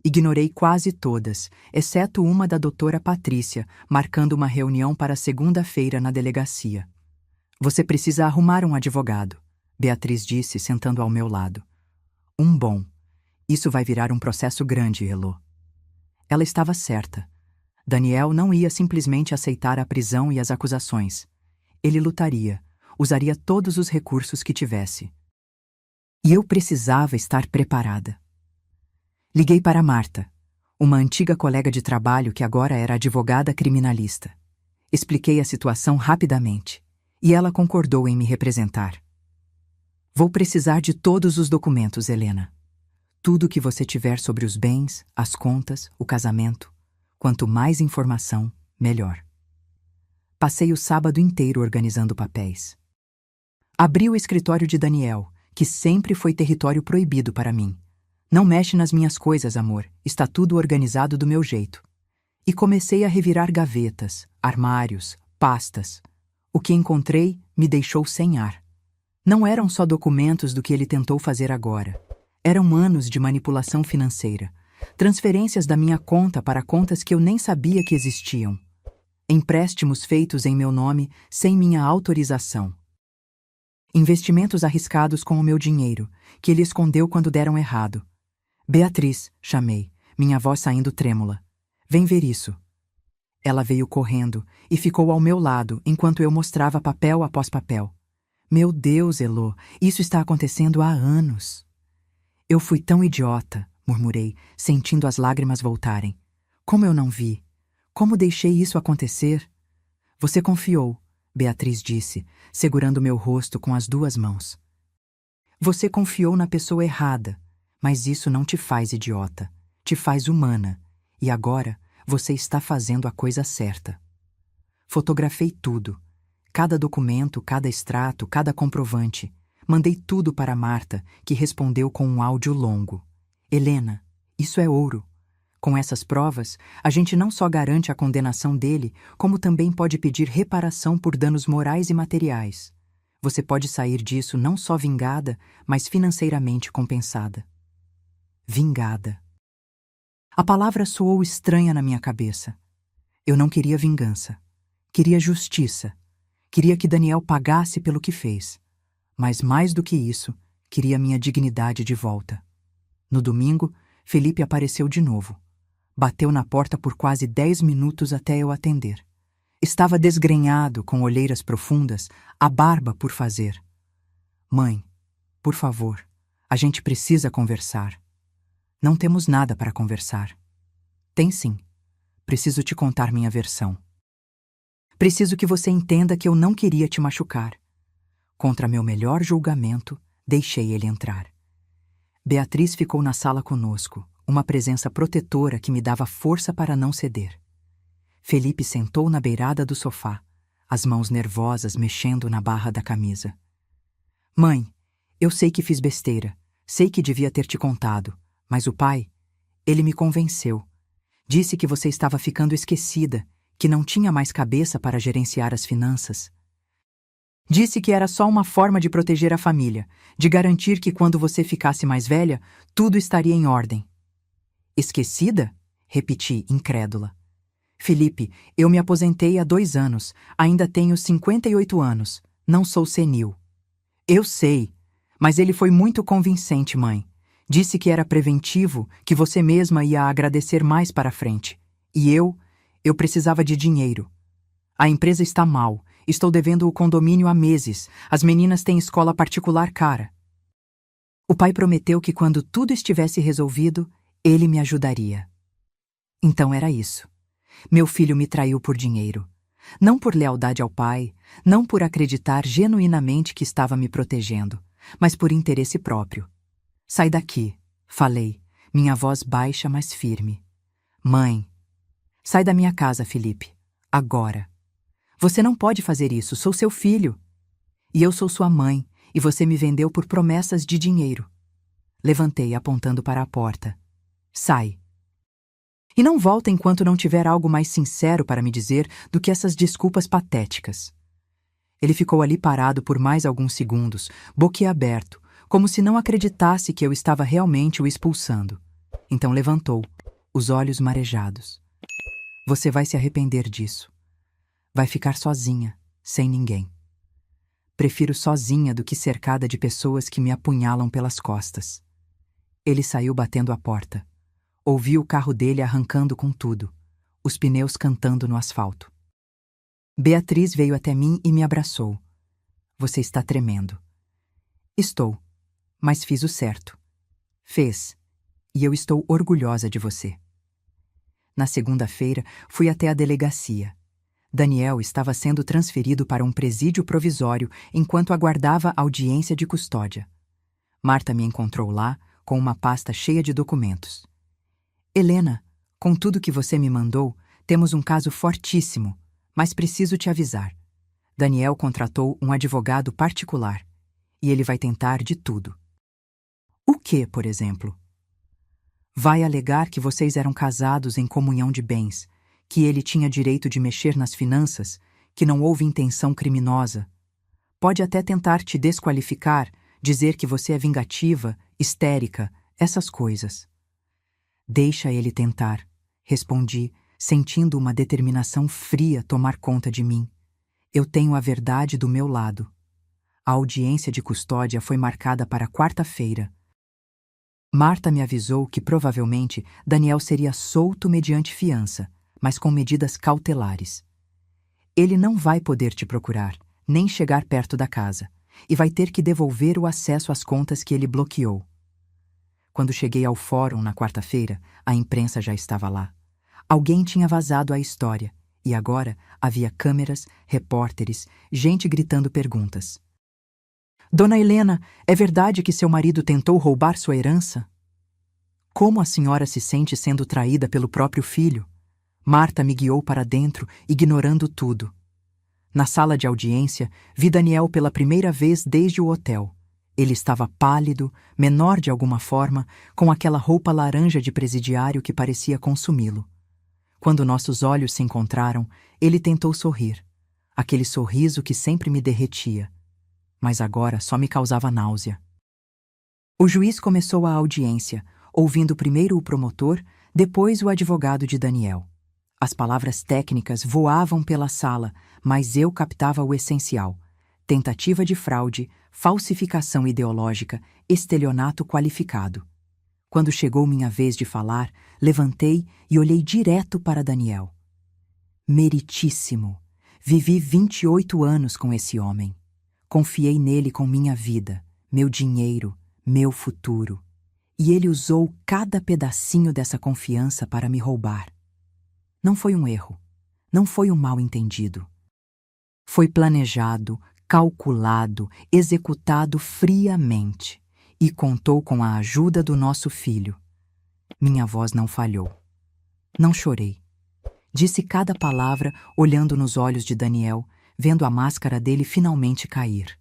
Ignorei quase todas, exceto uma da doutora Patrícia, marcando uma reunião para segunda-feira na delegacia. Você precisa arrumar um advogado, Beatriz disse, sentando ao meu lado. Um bom. Isso vai virar um processo grande, Elô. Ela estava certa. Daniel não ia simplesmente aceitar a prisão e as acusações. Ele lutaria, usaria todos os recursos que tivesse. E eu precisava estar preparada. Liguei para Marta, uma antiga colega de trabalho que agora era advogada criminalista. Expliquei a situação rapidamente, e ela concordou em me representar. Vou precisar de todos os documentos, Helena. Tudo o que você tiver sobre os bens, as contas, o casamento. Quanto mais informação, melhor. Passei o sábado inteiro organizando papéis. Abri o escritório de Daniel, que sempre foi território proibido para mim. Não mexe nas minhas coisas, amor. Está tudo organizado do meu jeito. E comecei a revirar gavetas, armários, pastas. O que encontrei me deixou sem ar. Não eram só documentos do que ele tentou fazer agora. Eram anos de manipulação financeira. Transferências da minha conta para contas que eu nem sabia que existiam. Empréstimos feitos em meu nome sem minha autorização. Investimentos arriscados com o meu dinheiro, que ele escondeu quando deram errado. Beatriz, chamei, minha voz saindo trêmula. Vem ver isso. Ela veio correndo e ficou ao meu lado enquanto eu mostrava papel após papel. Meu Deus, Elô, isso está acontecendo há anos. Eu fui tão idiota, murmurei, sentindo as lágrimas voltarem. Como eu não vi? Como deixei isso acontecer? Você confiou, Beatriz disse, segurando meu rosto com as duas mãos. Você confiou na pessoa errada, mas isso não te faz idiota, te faz humana, e agora você está fazendo a coisa certa. Fotografei tudo, cada documento, cada extrato, cada comprovante. Mandei tudo para Marta, que respondeu com um áudio longo. Helena, isso é ouro. Com essas provas, a gente não só garante a condenação dele, como também pode pedir reparação por danos morais e materiais. Você pode sair disso não só vingada, mas financeiramente compensada. Vingada. A palavra soou estranha na minha cabeça. Eu não queria vingança. Queria justiça. Queria que Daniel pagasse pelo que fez. Mas mais do que isso, queria minha dignidade de volta. No domingo, Felipe apareceu de novo. Bateu na porta por quase 10 minutos até eu atender. Estava desgrenhado, com olheiras profundas, a barba por fazer. Mãe, por favor, a gente precisa conversar. Não temos nada para conversar. Tem sim. Preciso te contar minha versão. Preciso que você entenda que eu não queria te machucar. Contra meu melhor julgamento, deixei ele entrar. Beatriz ficou na sala conosco, uma presença protetora que me dava força para não ceder. Felipe sentou na beirada do sofá, as mãos nervosas mexendo na barra da camisa. Mãe, eu sei que fiz besteira, sei que devia ter te contado, mas o pai, ele me convenceu. Disse que você estava ficando esquecida, que não tinha mais cabeça para gerenciar as finanças. Disse que era só uma forma de proteger a família, de garantir que quando você ficasse mais velha, tudo estaria em ordem. Esquecida? Repeti, incrédula. Felipe, eu me aposentei há 2 anos, ainda tenho 58 anos, não sou senil. Eu sei, mas ele foi muito convincente, mãe. Disse que era preventivo, que você mesma ia agradecer mais para frente. E eu precisava de dinheiro. A empresa está mal, estou devendo o condomínio há meses, as meninas têm escola particular cara. O pai prometeu que quando tudo estivesse resolvido, ele me ajudaria. Então era isso. Meu filho me traiu por dinheiro. Não por lealdade ao pai, não por acreditar genuinamente que estava me protegendo, mas por interesse próprio. Sai daqui, falei, minha voz baixa, mas firme. Mãe, sai da minha casa, Felipe. Agora. Você não pode fazer isso, sou seu filho. E eu sou sua mãe, e você me vendeu por promessas de dinheiro. Levantei, apontando para a porta. Sai. E não volta enquanto não tiver algo mais sincero para me dizer do que essas desculpas patéticas. Ele ficou ali parado por mais alguns segundos, boquiaberto, como se não acreditasse que eu estava realmente o expulsando. Então levantou, os olhos marejados. Você vai se arrepender disso. Vai ficar sozinha, sem ninguém. Prefiro sozinha do que cercada de pessoas que me apunhalam pelas costas. Ele saiu batendo a porta. Ouvi o carro dele arrancando com tudo, os pneus cantando no asfalto. Beatriz veio até mim e me abraçou. Você está tremendo. Estou, mas fiz o certo. Fez, e eu estou orgulhosa de você. Na segunda-feira, fui até a delegacia. Daniel estava sendo transferido para um presídio provisório enquanto aguardava audiência de custódia. Marta me encontrou lá com uma pasta cheia de documentos. Helena, com tudo que você me mandou, temos um caso fortíssimo, mas preciso te avisar. Daniel contratou um advogado particular e ele vai tentar de tudo. O que, por exemplo? Vai alegar que vocês eram casados em comunhão de bens, que ele tinha direito de mexer nas finanças, que não houve intenção criminosa. Pode até tentar te desqualificar, dizer que você é vingativa, histérica, essas coisas. Deixa ele tentar, respondi, sentindo uma determinação fria tomar conta de mim. Eu tenho a verdade do meu lado. A audiência de custódia foi marcada para quarta-feira. Marta me avisou que provavelmente Daniel seria solto mediante fiança, mas com medidas cautelares. Ele não vai poder te procurar, nem chegar perto da casa, e vai ter que devolver o acesso às contas que ele bloqueou. Quando cheguei ao fórum na quarta-feira, a imprensa já estava lá. Alguém tinha vazado a história, e agora havia câmeras, repórteres, gente gritando perguntas. Dona Helena, é verdade que seu marido tentou roubar sua herança? Como a senhora se sente sendo traída pelo próprio filho? Marta me guiou para dentro, ignorando tudo. Na sala de audiência, vi Daniel pela primeira vez desde o hotel. Ele estava pálido, menor de alguma forma, com aquela roupa laranja de presidiário que parecia consumi-lo. Quando nossos olhos se encontraram, ele tentou sorrir. Aquele sorriso que sempre me derretia. Mas agora só me causava náusea. O juiz começou a audiência, ouvindo primeiro o promotor, depois o advogado de Daniel. As palavras técnicas voavam pela sala, mas eu captava o essencial: tentativa de fraude, falsificação ideológica, estelionato qualificado. Quando chegou minha vez de falar, levantei e olhei direto para Daniel. Meritíssimo! Vivi 28 anos com esse homem. Confiei nele com minha vida, meu dinheiro, meu futuro. E ele usou cada pedacinho dessa confiança para me roubar. Não foi um erro. Não foi um mal-entendido. Foi planejado, calculado, executado friamente. E contou com a ajuda do nosso filho. Minha voz não falhou. Não chorei. Disse cada palavra olhando nos olhos de Daniel, vendo a máscara dele finalmente cair.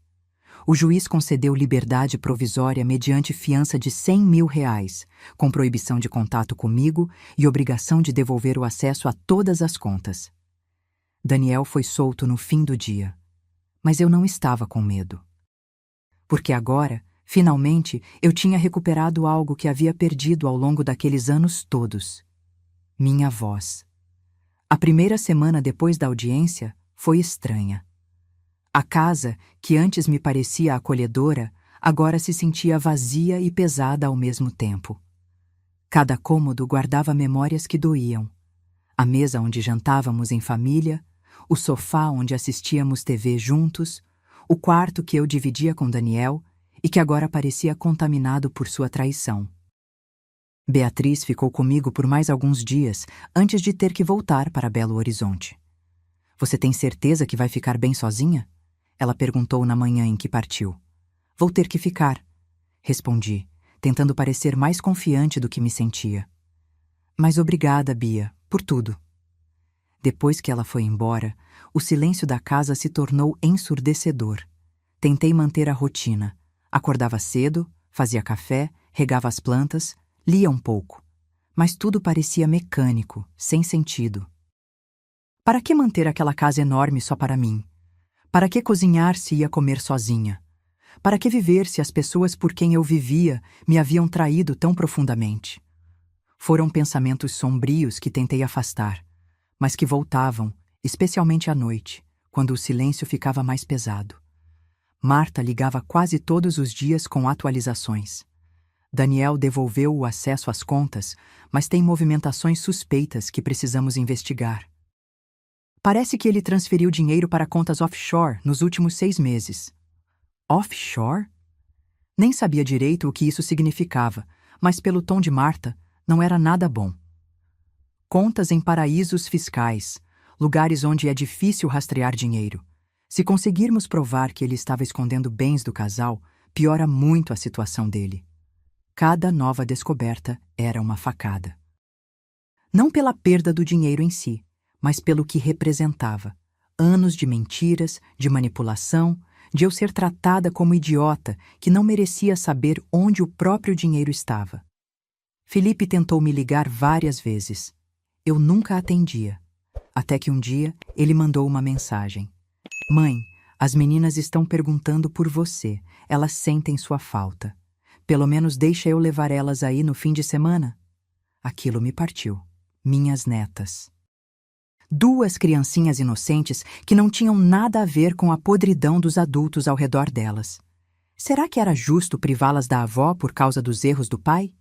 O juiz concedeu liberdade provisória mediante fiança de R$100.000, com proibição de contato comigo e obrigação de devolver o acesso a todas as contas. Daniel foi solto no fim do dia. Mas eu não estava com medo. Porque agora, finalmente, eu tinha recuperado algo que havia perdido ao longo daqueles anos todos. Minha voz. A primeira semana depois da audiência foi estranha. A casa, que antes me parecia acolhedora, agora se sentia vazia e pesada ao mesmo tempo. Cada cômodo guardava memórias que doíam. A mesa onde jantávamos em família, o sofá onde assistíamos TV juntos, o quarto que eu dividia com Daniel e que agora parecia contaminado por sua traição. Beatriz ficou comigo por mais alguns dias antes de ter que voltar para Belo Horizonte. Você tem certeza que vai ficar bem sozinha? Ela perguntou na manhã em que partiu. Vou ter que ficar, respondi, tentando parecer mais confiante do que me sentia. Mas obrigada, Bia, por tudo. Depois que ela foi embora, o silêncio da casa se tornou ensurdecedor. Tentei manter a rotina. Acordava cedo, fazia café, regava as plantas, lia um pouco. Mas tudo parecia mecânico, sem sentido. Para que manter aquela casa enorme só para mim? Para que cozinhar se ia comer sozinha? Para que viver se as pessoas por quem eu vivia me haviam traído tão profundamente? Foram pensamentos sombrios que tentei afastar, mas que voltavam, especialmente à noite, quando o silêncio ficava mais pesado. Marta ligava quase todos os dias com atualizações. Daniel devolveu o acesso às contas, mas tem movimentações suspeitas que precisamos investigar. Parece que ele transferiu dinheiro para contas offshore nos últimos 6 meses. Offshore? Nem sabia direito o que isso significava, mas pelo tom de Marta, não era nada bom. Contas em paraísos fiscais, lugares onde é difícil rastrear dinheiro. Se conseguirmos provar que ele estava escondendo bens do casal, piora muito a situação dele. Cada nova descoberta era uma facada. Não pela perda do dinheiro em si, mas pelo que representava. Anos de mentiras, de manipulação, de eu ser tratada como idiota que não merecia saber onde o próprio dinheiro estava. Felipe tentou me ligar várias vezes. Eu nunca atendia. Até que um dia ele mandou uma mensagem: Mãe, as meninas estão perguntando por você. Elas sentem sua falta. Pelo menos deixa eu levar elas aí no fim de semana. Aquilo me partiu. Minhas netas. 2 criancinhas inocentes que não tinham nada a ver com a podridão dos adultos ao redor delas. Será que era justo privá-las da avó por causa dos erros do pai?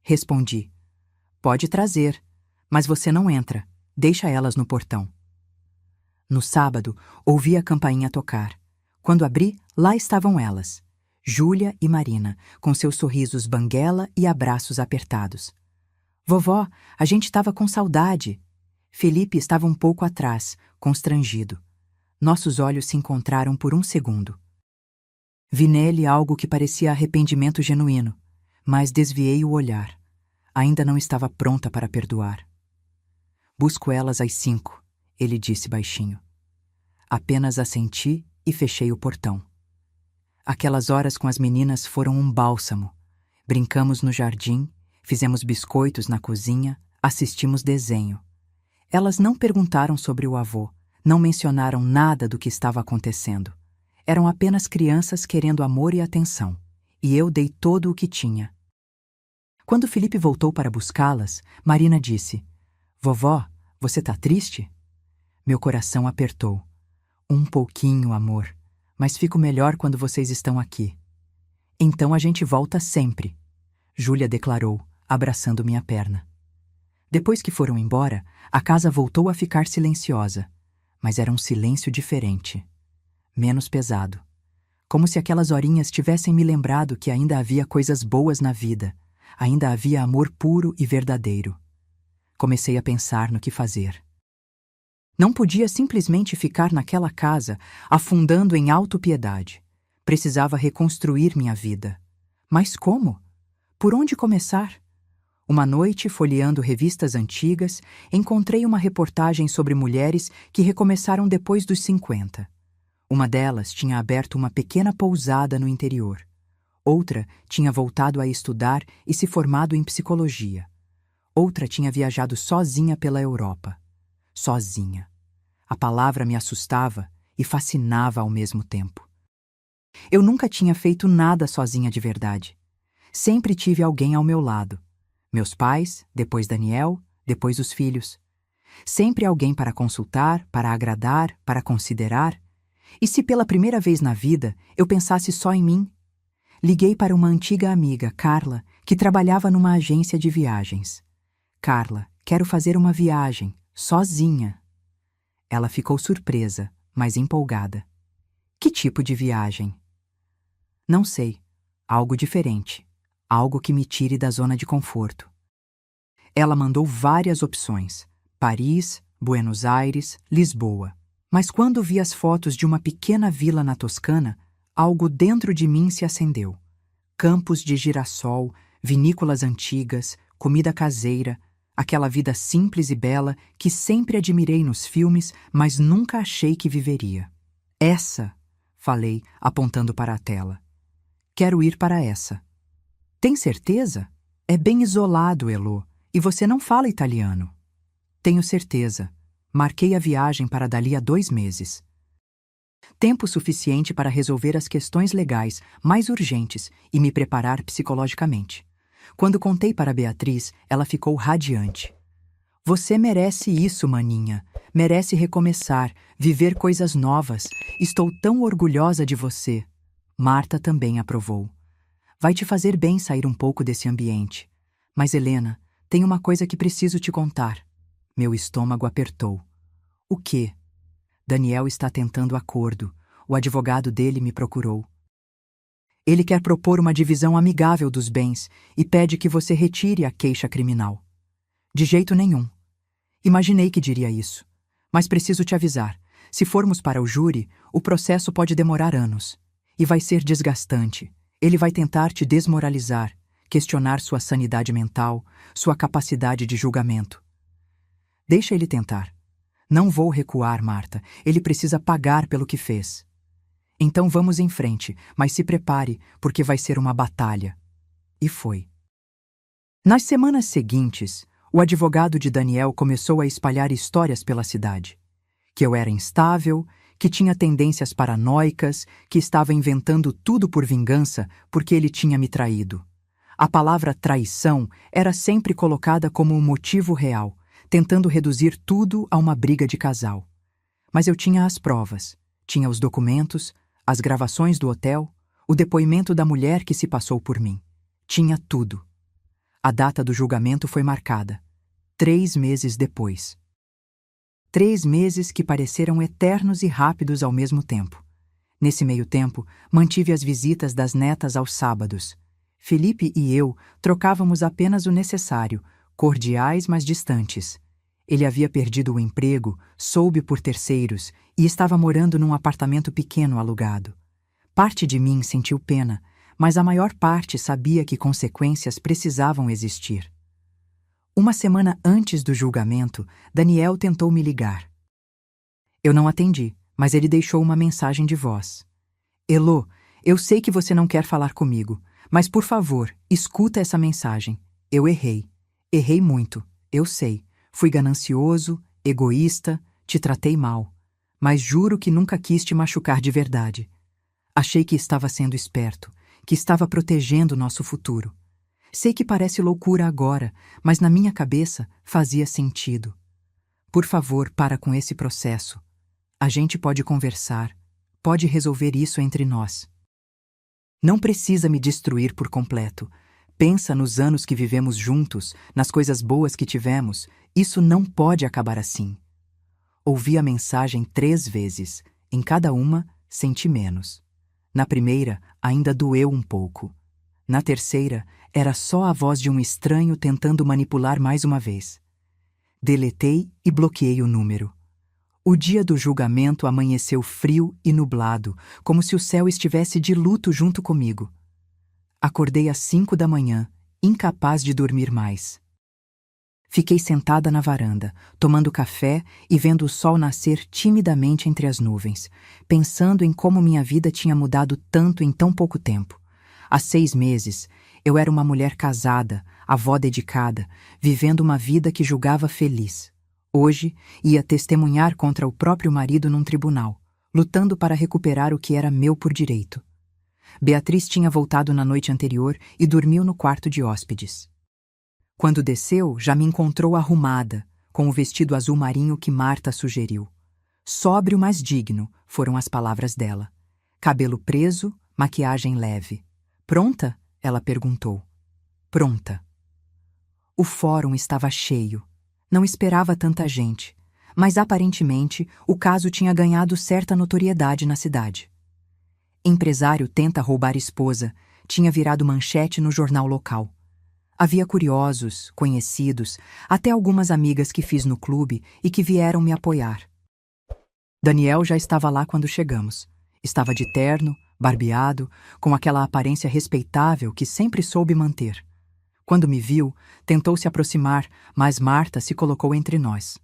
Respondi: Pode trazer, mas você não entra. Deixa elas no portão. No sábado, ouvi a campainha tocar. Quando abri, lá estavam elas, Júlia e Marina, com seus sorrisos banguela e abraços apertados. Vovó, a gente estava com saudade. Felipe estava um pouco atrás, constrangido. Nossos olhos se encontraram por um segundo. Vi nele algo que parecia arrependimento genuíno, mas desviei o olhar. Ainda não estava pronta para perdoar. Busco elas às 5, ele disse baixinho. Apenas assenti e fechei o portão. Aquelas horas com as meninas foram um bálsamo. Brincamos no jardim, fizemos biscoitos na cozinha, assistimos desenho. Elas não perguntaram sobre o avô, não mencionaram nada do que estava acontecendo. Eram apenas crianças querendo amor e atenção, e eu dei todo o que tinha. Quando Felipe voltou para buscá-las, Marina disse: Vovó, você tá triste? Meu coração apertou. Um pouquinho, amor, mas fico melhor quando vocês estão aqui. Então a gente volta sempre, Júlia declarou, abraçando minha perna. Depois que foram embora, a casa voltou a ficar silenciosa, mas era um silêncio diferente, menos pesado. Como se aquelas horinhas tivessem me lembrado que ainda havia coisas boas na vida, ainda havia amor puro e verdadeiro. Comecei a pensar no que fazer. Não podia simplesmente ficar naquela casa, afundando em autopiedade. Precisava reconstruir minha vida. Mas como? Por onde começar? Uma noite, folheando revistas antigas, encontrei uma reportagem sobre mulheres que recomeçaram depois dos 50. Uma delas tinha aberto uma pequena pousada no interior. Outra tinha voltado a estudar e se formado em psicologia. Outra tinha viajado sozinha pela Europa. Sozinha. A palavra me assustava e fascinava ao mesmo tempo. Eu nunca tinha feito nada sozinha de verdade. Sempre tive alguém ao meu lado. Meus pais, depois Daniel, depois os filhos. Sempre alguém para consultar, para agradar, para considerar. E se pela primeira vez na vida eu pensasse só em mim? Liguei para uma antiga amiga, Carla, que trabalhava numa agência de viagens. Carla, quero fazer uma viagem, sozinha. Ela ficou surpresa, mas empolgada. Que tipo de viagem? Não sei. Algo diferente. Algo que me tire da zona de conforto. Ela mandou várias opções: Paris, Buenos Aires, Lisboa. Mas quando vi as fotos de uma pequena vila na Toscana, algo dentro de mim se acendeu. Campos de girassol, vinícolas antigas, comida caseira, aquela vida simples e bela que sempre admirei nos filmes, mas nunca achei que viveria. Essa, falei, apontando para a tela. Quero ir para essa. Tem certeza? É bem isolado, Elô, e você não fala italiano. Tenho certeza. Marquei a viagem para dali a 2 meses. Tempo suficiente para resolver as questões legais mais urgentes e me preparar psicologicamente. Quando contei para Beatriz, ela ficou radiante. Você merece isso, maninha. Merece recomeçar, viver coisas novas. Estou tão orgulhosa de você. Marta também aprovou. Vai te fazer bem sair um pouco desse ambiente. Mas, Helena, tem uma coisa que preciso te contar. Meu estômago apertou. O quê? Daniel está tentando acordo. O advogado dele me procurou. Ele quer propor uma divisão amigável dos bens e pede que você retire a queixa criminal. De jeito nenhum. Imaginei que diria isso. Mas preciso te avisar. Se formos para o júri, o processo pode demorar anos. E vai ser desgastante. Ele vai tentar te desmoralizar, questionar sua sanidade mental, sua capacidade de julgamento. Deixa ele tentar. Não vou recuar, Marta. Ele precisa pagar pelo que fez. Então vamos em frente, mas se prepare, porque vai ser uma batalha. E foi. Nas semanas seguintes, O advogado de Daniel começou a espalhar histórias pela cidade. Que eu era instável, que tinha tendências paranoicas, que estava inventando tudo por vingança porque ele tinha me traído. A palavra traição era sempre colocada como um motivo real, tentando reduzir tudo a uma briga de casal. Mas eu tinha as provas, tinha os documentos, as gravações do hotel, o depoimento da mulher que se passou por mim. Tinha tudo. A data do julgamento foi marcada. 3 meses depois. 3 meses que pareceram eternos e rápidos ao mesmo tempo. Nesse meio tempo, mantive as visitas das netas aos sábados. Felipe e eu trocávamos apenas o necessário, cordiais mas distantes. Ele havia perdido o emprego, soube por terceiros, e estava morando num apartamento pequeno alugado. Parte de mim sentiu pena, mas a maior parte sabia que consequências precisavam existir. Uma semana antes do julgamento, Daniel tentou me ligar. Eu não atendi, mas ele deixou uma mensagem de voz. Elô, eu sei que você não quer falar comigo, mas por favor, escuta essa mensagem. Eu errei. Errei muito, eu sei. Fui ganancioso, egoísta, te tratei mal. Mas juro que nunca quis te machucar de verdade. Achei que estava sendo esperto, que estava protegendo nosso futuro. Sei que parece loucura agora, mas na minha cabeça fazia sentido. Por favor, para com esse processo. A gente pode conversar, pode resolver isso entre nós. Não precisa me destruir por completo. Pensa nos anos que vivemos juntos, nas coisas boas que tivemos. Isso não pode acabar assim. Ouvi a mensagem 3 vezes. Em cada uma, senti menos. Na primeira, ainda doeu um pouco. Na terceira, era só a voz de um estranho tentando manipular mais uma vez. Deletei e bloqueei o número. O dia do julgamento amanheceu frio e nublado, como se o céu estivesse de luto junto comigo. Acordei às 5 da manhã, incapaz de dormir mais. Fiquei sentada na varanda, tomando café e vendo o sol nascer timidamente entre as nuvens, pensando em como minha vida tinha mudado tanto em tão pouco tempo. Há 6 meses, eu era uma mulher casada, avó dedicada, vivendo uma vida que julgava feliz. Hoje, ia testemunhar contra o próprio marido num tribunal, lutando para recuperar o que era meu por direito. Beatriz tinha voltado na noite anterior e dormiu no quarto de hóspedes. Quando desceu, já me encontrou arrumada, com o vestido azul marinho que Marta sugeriu. Sóbrio, mas digno, foram as palavras dela. Cabelo preso, maquiagem leve. Pronta? Ela perguntou. Pronta. O fórum estava cheio. Não esperava tanta gente, mas aparentemente o caso tinha ganhado certa notoriedade na cidade. Empresário tenta roubar esposa, tinha virado manchete no jornal local. Havia curiosos, conhecidos, até algumas amigas que fiz no clube e que vieram me apoiar. Daniel já estava lá quando chegamos. Estava de terno, barbeado, com aquela aparência respeitável que sempre soube manter. Quando me viu, tentou se aproximar, mas Marta se colocou entre nós.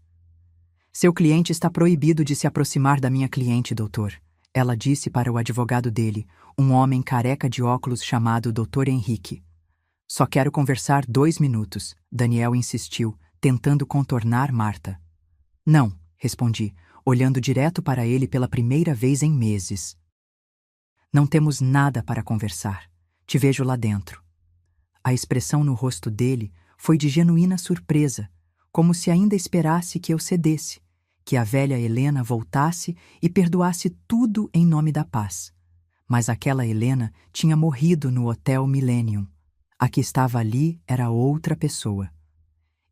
Seu cliente está proibido de se aproximar da minha cliente, doutor. Ela disse para o advogado dele, um homem careca de óculos chamado Dr. Henrique. Só quero conversar 2 minutos, Daniel insistiu, tentando contornar Marta. Não, respondi, olhando direto para ele pela primeira vez em meses. Não temos nada para conversar. Te vejo lá dentro. A expressão no rosto dele foi de genuína surpresa, como se ainda esperasse que eu cedesse, que a velha Helena voltasse e perdoasse tudo em nome da paz. Mas aquela Helena tinha morrido no Hotel Millennium. A que estava ali era outra pessoa.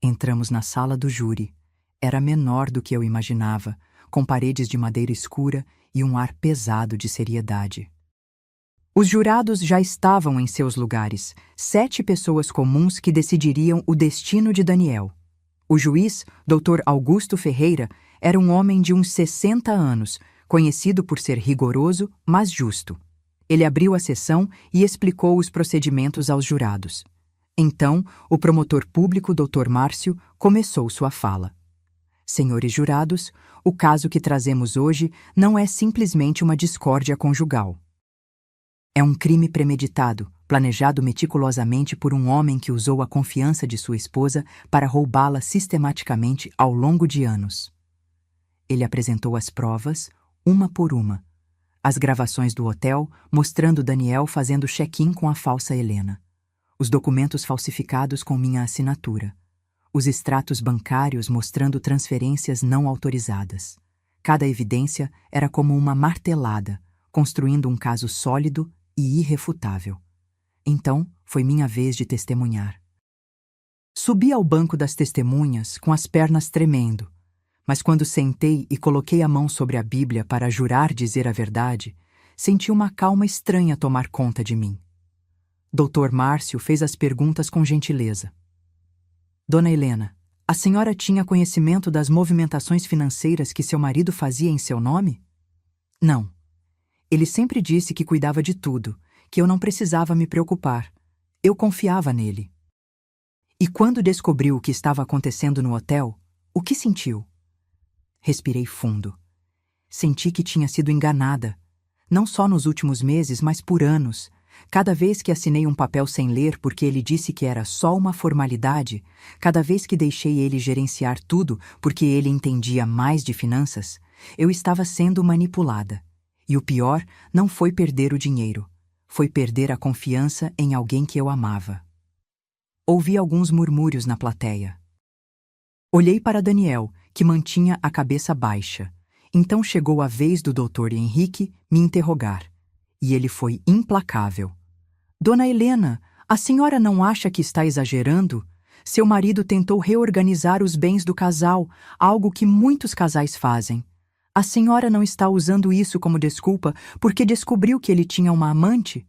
Entramos na sala do júri. Era menor do que eu imaginava, com paredes de madeira escura e um ar pesado de seriedade. Os jurados já estavam em seus lugares, 7 pessoas comuns que decidiriam o destino de Daniel. O juiz, Dr. Augusto Ferreira, era um homem de uns 60 anos, conhecido por ser rigoroso, mas justo. Ele abriu a sessão e explicou os procedimentos aos jurados. Então, o promotor público, Dr. Márcio, começou sua fala. Senhores jurados, o caso que trazemos hoje não é simplesmente uma discórdia conjugal. É um crime premeditado, planejado meticulosamente por um homem que usou a confiança de sua esposa para roubá-la sistematicamente ao longo de anos. Ele apresentou as provas, uma por uma. As gravações do hotel mostrando Daniel fazendo check-in com a falsa Helena. Os documentos falsificados com minha assinatura. Os extratos bancários mostrando transferências não autorizadas. Cada evidência era como uma martelada, construindo um caso sólido e irrefutável. Então, foi minha vez de testemunhar. Subi ao banco das testemunhas com as pernas tremendo, mas quando sentei e coloquei a mão sobre a Bíblia para jurar dizer a verdade, senti uma calma estranha tomar conta de mim. Dr. Márcio fez as perguntas com gentileza. Dona Helena, a senhora tinha conhecimento das movimentações financeiras que seu marido fazia em seu nome? Não. Ele sempre disse que cuidava de tudo, que eu não precisava me preocupar. Eu confiava nele. E quando descobriu o que estava acontecendo no hotel, o que sentiu? Respirei fundo. Senti que tinha sido enganada, não só nos últimos meses, mas por anos. Cada vez que assinei um papel sem ler porque ele disse que era só uma formalidade, cada vez que deixei ele gerenciar tudo porque ele entendia mais de finanças, eu estava sendo manipulada. E o pior não foi perder o dinheiro, foi perder a confiança em alguém que eu amava. Ouvi alguns murmúrios na plateia. Olhei para Daniel, que mantinha a cabeça baixa. Então chegou a vez do Dr. Henrique me interrogar. E ele foi implacável. Dona Helena, a senhora não acha que está exagerando? Seu marido tentou reorganizar os bens do casal, algo que muitos casais fazem. A senhora não está usando isso como desculpa porque descobriu que ele tinha uma amante?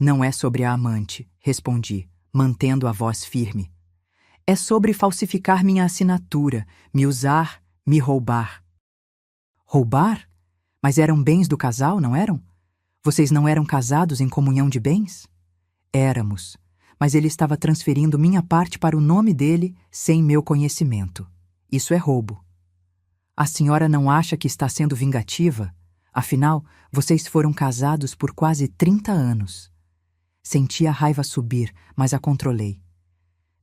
Não é sobre a amante, respondi, mantendo a voz firme. É sobre falsificar minha assinatura, me usar, me roubar. Roubar? Mas eram bens do casal, não eram? Vocês não eram casados em comunhão de bens? Éramos, mas ele estava transferindo minha parte para o nome dele sem meu conhecimento. Isso é roubo. A senhora não acha que está sendo vingativa? Afinal, vocês foram casados por quase 30 anos. Senti a raiva subir, mas a controlei.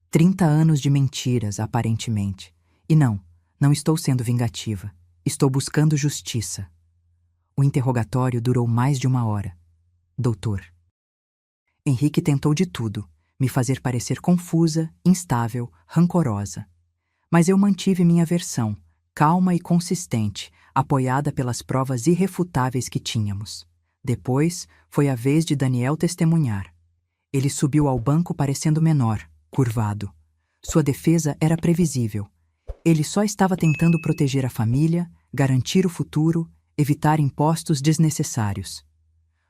30 anos de mentiras, aparentemente. E não estou sendo vingativa. Estou buscando justiça. O interrogatório durou mais de 1 hora. Doutor. Henrique tentou de tudo, me fazer parecer confusa, instável, rancorosa. Mas eu mantive minha versão, calma e consistente, apoiada pelas provas irrefutáveis que tínhamos. Depois, foi a vez de Daniel testemunhar. Ele subiu ao banco parecendo menor, curvado. Sua defesa era previsível. Ele só estava tentando proteger a família, garantir o futuro, evitar impostos desnecessários.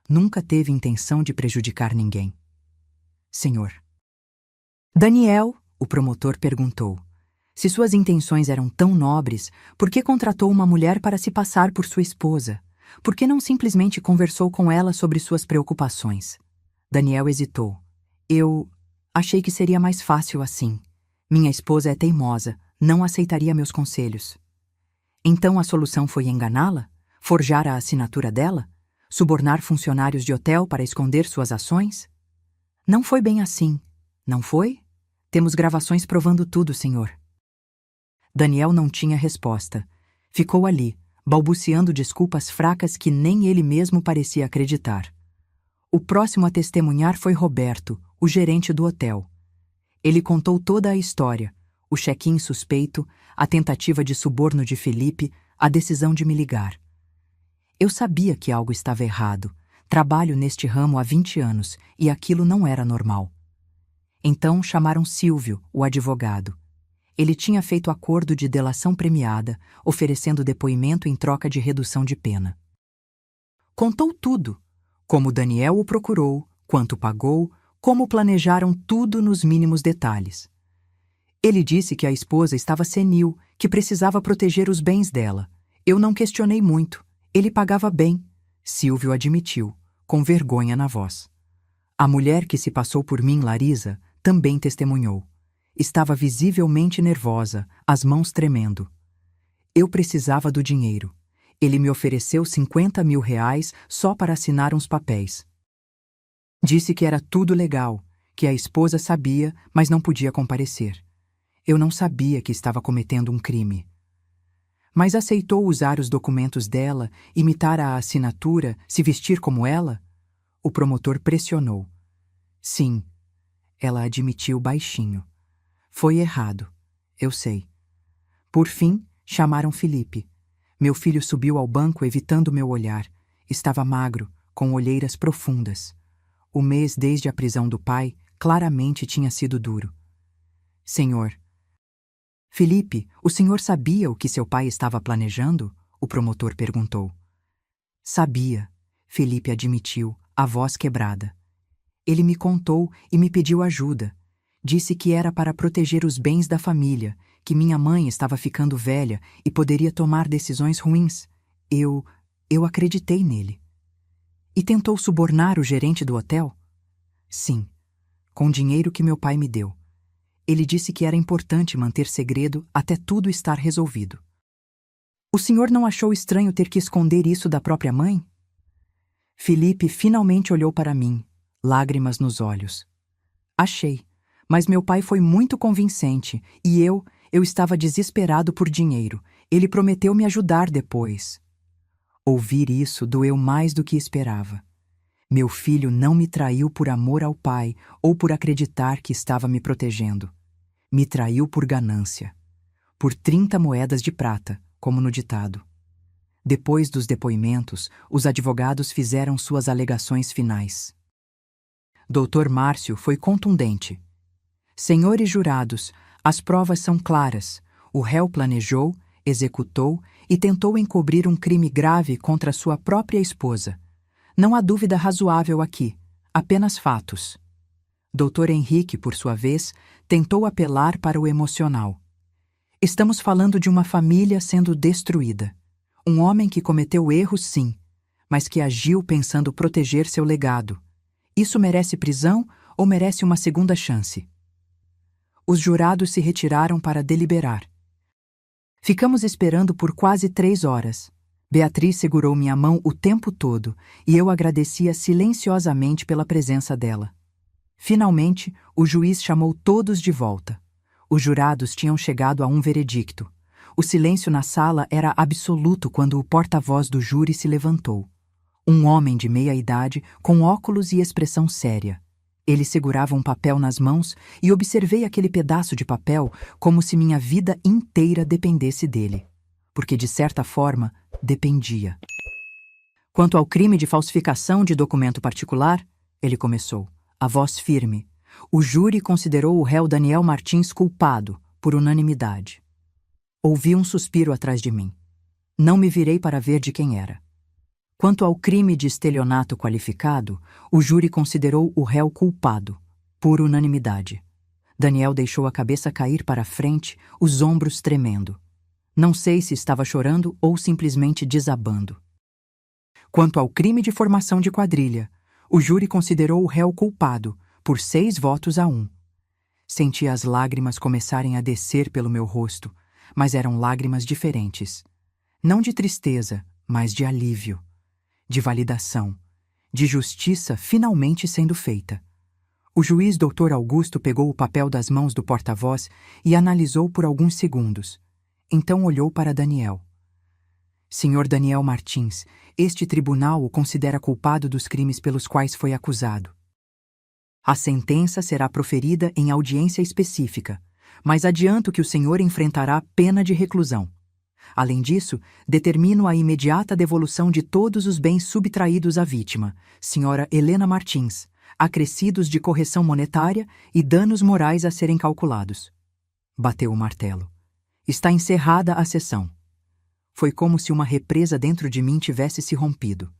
Nunca teve intenção de prejudicar ninguém. Senhor. Daniel, o promotor perguntou. Se suas intenções eram tão nobres, por que contratou uma mulher para se passar por sua esposa? Por que não simplesmente conversou com ela sobre suas preocupações? Daniel hesitou. Eu achei que seria mais fácil assim. Minha esposa é teimosa, não aceitaria meus conselhos. Então a solução foi enganá-la? Forjar a assinatura dela? Subornar funcionários de hotel para esconder suas ações? Não foi bem assim, não foi? Temos gravações provando tudo, senhor. Daniel não tinha resposta. Ficou ali, balbuciando desculpas fracas que nem ele mesmo parecia acreditar. O próximo a testemunhar foi Roberto, o gerente do hotel. Ele contou toda a história, o check-in suspeito, a tentativa de suborno de Felipe, a decisão de me ligar. Eu sabia que algo estava errado. Trabalho neste ramo há 20 anos e aquilo não era normal. Então chamaram Silvio, o advogado. Ele tinha feito acordo de delação premiada, oferecendo depoimento em troca de redução de pena. Contou tudo, como Daniel o procurou, quanto pagou, como planejaram tudo nos mínimos detalhes. Ele disse que a esposa estava senil, que precisava proteger os bens dela. Eu não questionei muito. Ele pagava bem. Silvio admitiu, com vergonha na voz. A mulher que se passou por mim, Larisa, também testemunhou. Estava visivelmente nervosa, as mãos tremendo. Eu precisava do dinheiro. Ele me ofereceu R$ 50.000 só para assinar uns papéis. Disse que era tudo legal, que a esposa sabia, mas não podia comparecer. Eu não sabia que estava cometendo um crime. Mas aceitou usar os documentos dela, imitar a assinatura, se vestir como ela? O promotor pressionou. Sim, ela admitiu baixinho. Foi errado, eu sei. Por fim, chamaram Felipe. Meu filho subiu ao banco evitando meu olhar. Estava magro, com olheiras profundas. O mês desde a prisão do pai claramente tinha sido duro. Senhor. Felipe, o senhor sabia o que seu pai estava planejando? O promotor perguntou. Sabia, Felipe admitiu, a voz quebrada. Ele me contou e me pediu ajuda. Disse que era para proteger os bens da família, que minha mãe estava ficando velha e poderia tomar decisões ruins. Eu acreditei nele. E tentou subornar o gerente do hotel? Sim, com dinheiro que meu pai me deu. Ele disse que era importante manter segredo até tudo estar resolvido. O senhor não achou estranho ter que esconder isso da própria mãe? Felipe finalmente olhou para mim, lágrimas nos olhos. Achei, mas meu pai foi muito convincente e eu estava desesperado por dinheiro. Ele prometeu me ajudar depois. Ouvir isso doeu mais do que esperava. Meu filho não me traiu por amor ao pai ou por acreditar que estava me protegendo. Me traiu por ganância. Por 30 moedas de prata, como no ditado. Depois dos depoimentos, os advogados fizeram suas alegações finais. Dr. Márcio foi contundente. Senhores jurados, as provas são claras. O réu planejou, executou e tentou encobrir um crime grave contra sua própria esposa. Não há dúvida razoável aqui, apenas fatos. Dr. Henrique, por sua vez, tentou apelar para o emocional. Estamos falando de uma família sendo destruída. Um homem que cometeu erros, sim, mas que agiu pensando proteger seu legado. Isso merece prisão ou merece uma segunda chance? Os jurados se retiraram para deliberar. Ficamos esperando por quase 3 horas. Beatriz segurou minha mão o tempo todo e eu agradecia silenciosamente pela presença dela. Finalmente, o juiz chamou todos de volta. Os jurados tinham chegado a um veredicto. O silêncio na sala era absoluto quando o porta-voz do júri se levantou. Um homem de meia idade, com óculos e expressão séria. Ele segurava um papel nas mãos e observei aquele pedaço de papel como se minha vida inteira dependesse dele. Porque, de certa forma, dependia. Quanto ao crime de falsificação de documento particular, ele começou, a voz firme. O júri considerou o réu Daniel Martins culpado, por unanimidade. Ouvi um suspiro atrás de mim. Não me virei para ver de quem era. Quanto ao crime de estelionato qualificado, o júri considerou o réu culpado, por unanimidade. Daniel deixou a cabeça cair para a frente, os ombros tremendo. Não sei se estava chorando ou simplesmente desabando. Quanto ao crime de formação de quadrilha, o júri considerou o réu culpado, por 6 votos a 1. Senti as lágrimas começarem a descer pelo meu rosto, mas eram lágrimas diferentes. Não de tristeza, mas de alívio. De validação, de justiça finalmente sendo feita. O juiz Dr. Augusto pegou o papel das mãos do porta-voz e analisou por alguns segundos. Então olhou para Daniel. Senhor Daniel Martins, este tribunal o considera culpado dos crimes pelos quais foi acusado. A sentença será proferida em audiência específica, mas adianto que o senhor enfrentará pena de reclusão. Além disso, determino a imediata devolução de todos os bens subtraídos à vítima, senhora Helena Martins, acrescidos de correção monetária e danos morais a serem calculados. Bateu o martelo. Está encerrada a sessão. Foi como se uma represa dentro de mim tivesse se rompido.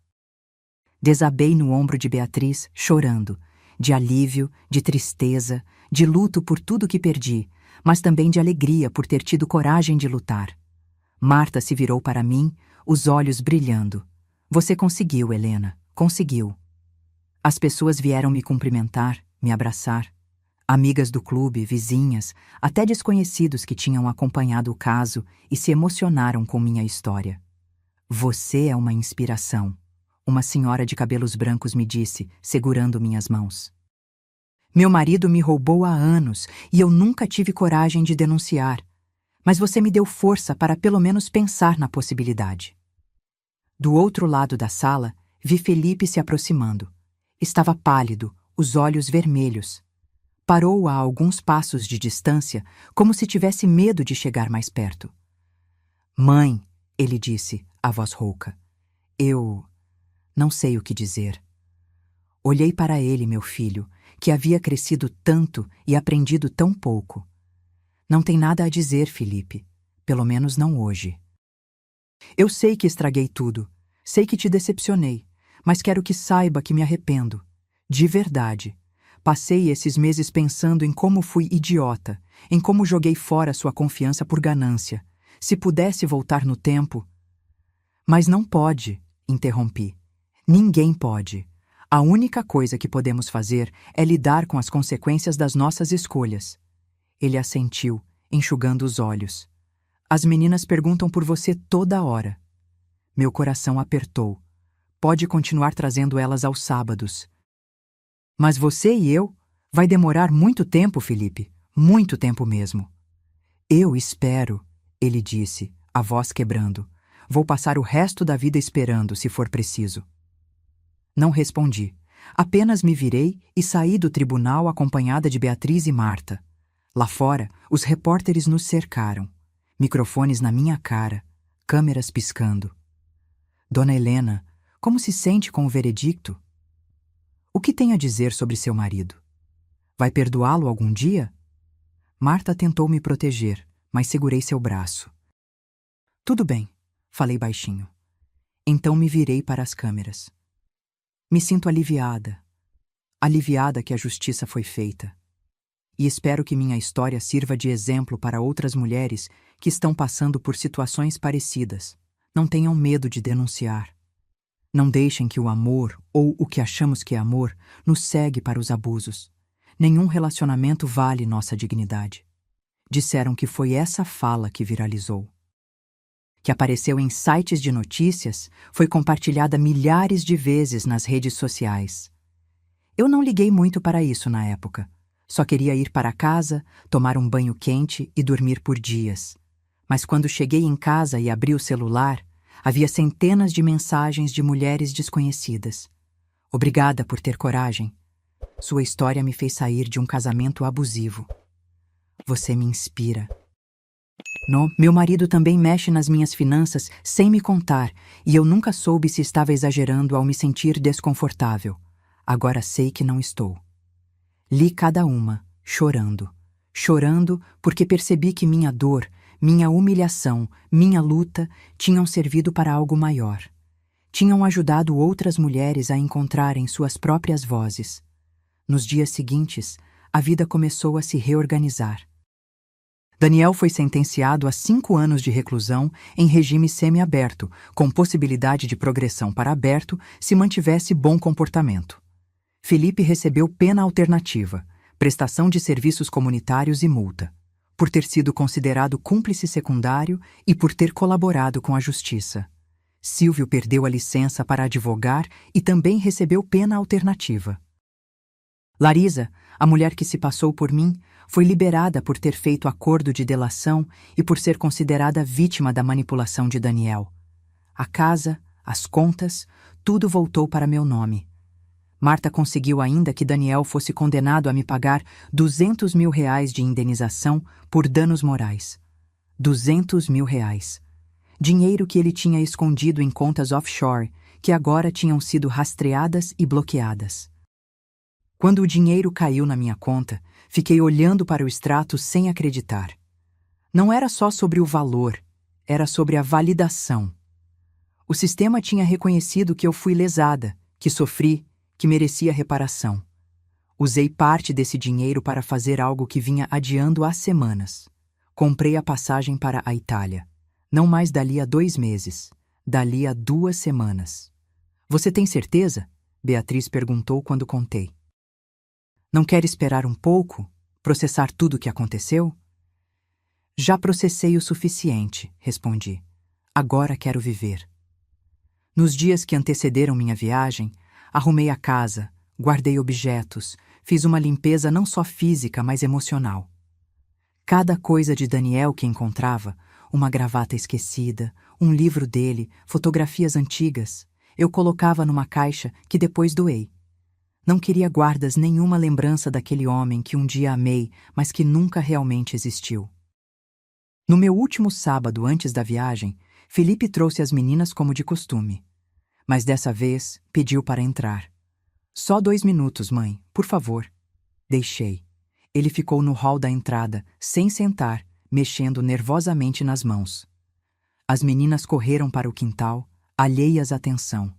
Desabei no ombro de Beatriz, chorando, de alívio, de tristeza, de luto por tudo que perdi, mas também de alegria por ter tido coragem de lutar. Marta se virou para mim, os olhos brilhando. Você conseguiu, Helena, conseguiu. As pessoas vieram me cumprimentar, me abraçar. Amigas do clube, vizinhas, até desconhecidos que tinham acompanhado o caso e se emocionaram com minha história. Você é uma inspiração. Uma senhora de cabelos brancos me disse, segurando minhas mãos. Meu marido me roubou há anos e eu nunca tive coragem de denunciar. Mas você me deu força para pelo menos pensar na possibilidade. Do outro lado da sala, vi Felipe se aproximando. Estava pálido, os olhos vermelhos. Parou a alguns passos de distância, como se tivesse medo de chegar mais perto. Mãe, ele disse, a voz rouca. Eu não sei o que dizer. Olhei para ele, meu filho, que havia crescido tanto e aprendido tão pouco. Não tem nada a dizer, Felipe. Pelo menos não hoje. Eu sei que estraguei tudo. Sei que te decepcionei. Mas quero que saiba que me arrependo. De verdade. Passei esses meses pensando em como fui idiota, em como joguei fora sua confiança por ganância. Se pudesse voltar no tempo... Mas não pode, interrompi. Ninguém pode. A única coisa que podemos fazer é lidar com as consequências das nossas escolhas. Ele assentiu, enxugando os olhos. As meninas perguntam por você toda hora. Meu coração apertou. Pode continuar trazendo elas aos sábados. Mas você e eu? Vai demorar muito tempo, Felipe. Muito tempo mesmo. Eu espero, ele disse, a voz quebrando. Vou passar o resto da vida esperando, se for preciso. Não respondi. Apenas me virei e saí do tribunal acompanhada de Beatriz e Marta. Lá fora, os repórteres nos cercaram. Microfones na minha cara, câmeras piscando. Dona Helena, como se sente com o veredicto? O que tem a dizer sobre seu marido? Vai perdoá-lo algum dia? Marta tentou me proteger, mas segurei seu braço. Tudo bem, falei baixinho. Então me virei para as câmeras. Me sinto aliviada. Aliviada que a justiça foi feita. E espero que minha história sirva de exemplo para outras mulheres que estão passando por situações parecidas. Não tenham medo de denunciar. Não deixem que o amor, ou o que achamos que é amor, nos segue para os abusos. Nenhum relacionamento vale nossa dignidade. Disseram que foi essa fala que viralizou. Que apareceu em sites de notícias, foi compartilhada milhares de vezes nas redes sociais. Eu não liguei muito para isso na época. Só queria ir para casa, tomar um banho quente e dormir por dias. Mas quando cheguei em casa e abri o celular, havia centenas de mensagens de mulheres desconhecidas. Obrigada por ter coragem. Sua história me fez sair de um casamento abusivo. Você me inspira. Meu marido também mexe nas minhas finanças sem me contar, e eu nunca soube se estava exagerando ao me sentir desconfortável. Agora sei que não estou. Li cada uma, chorando. Chorando porque percebi que minha dor, minha humilhação, minha luta tinham servido para algo maior. Tinham ajudado outras mulheres a encontrarem suas próprias vozes. Nos dias seguintes, a vida começou a se reorganizar. Daniel foi sentenciado a 5 anos de reclusão em regime semiaberto, com possibilidade de progressão para aberto se mantivesse bom comportamento. Felipe recebeu pena alternativa, prestação de serviços comunitários e multa, por ter sido considerado cúmplice secundário e por ter colaborado com a justiça. Silvio perdeu a licença para advogar e também recebeu pena alternativa. Larisa, a mulher que se passou por mim, foi liberada por ter feito acordo de delação e por ser considerada vítima da manipulação de Daniel. A casa, as contas, tudo voltou para meu nome. Marta conseguiu ainda que Daniel fosse condenado a me pagar R$200 mil de indenização por danos morais. R$200 mil. Dinheiro que ele tinha escondido em contas offshore, que agora tinham sido rastreadas e bloqueadas. Quando o dinheiro caiu na minha conta, fiquei olhando para o extrato sem acreditar. Não era só sobre o valor, era sobre a validação. O sistema tinha reconhecido que eu fui lesada, que sofri, que merecia reparação. Usei parte desse dinheiro para fazer algo que vinha adiando há semanas. Comprei a passagem para a Itália. Não mais dali a 2 meses, dali a 2 semanas. Você tem certeza? Beatriz perguntou quando contei. Não quer esperar um pouco? Processar tudo o que aconteceu? Já processei o suficiente, respondi. Agora quero viver. Nos dias que antecederam minha viagem, arrumei a casa, guardei objetos, fiz uma limpeza não só física, mas emocional. Cada coisa de Daniel que encontrava, uma gravata esquecida, um livro dele, fotografias antigas, eu colocava numa caixa que depois doei. Não queria guardas nenhuma lembrança daquele homem que um dia amei, mas que nunca realmente existiu. No meu último sábado antes da viagem, Felipe trouxe as meninas como de costume. Mas dessa vez pediu para entrar. Só 2 minutos, mãe, por favor. Deixei. Ele ficou no hall da entrada, sem sentar, mexendo nervosamente nas mãos. As meninas correram para o quintal, alheias à tensão.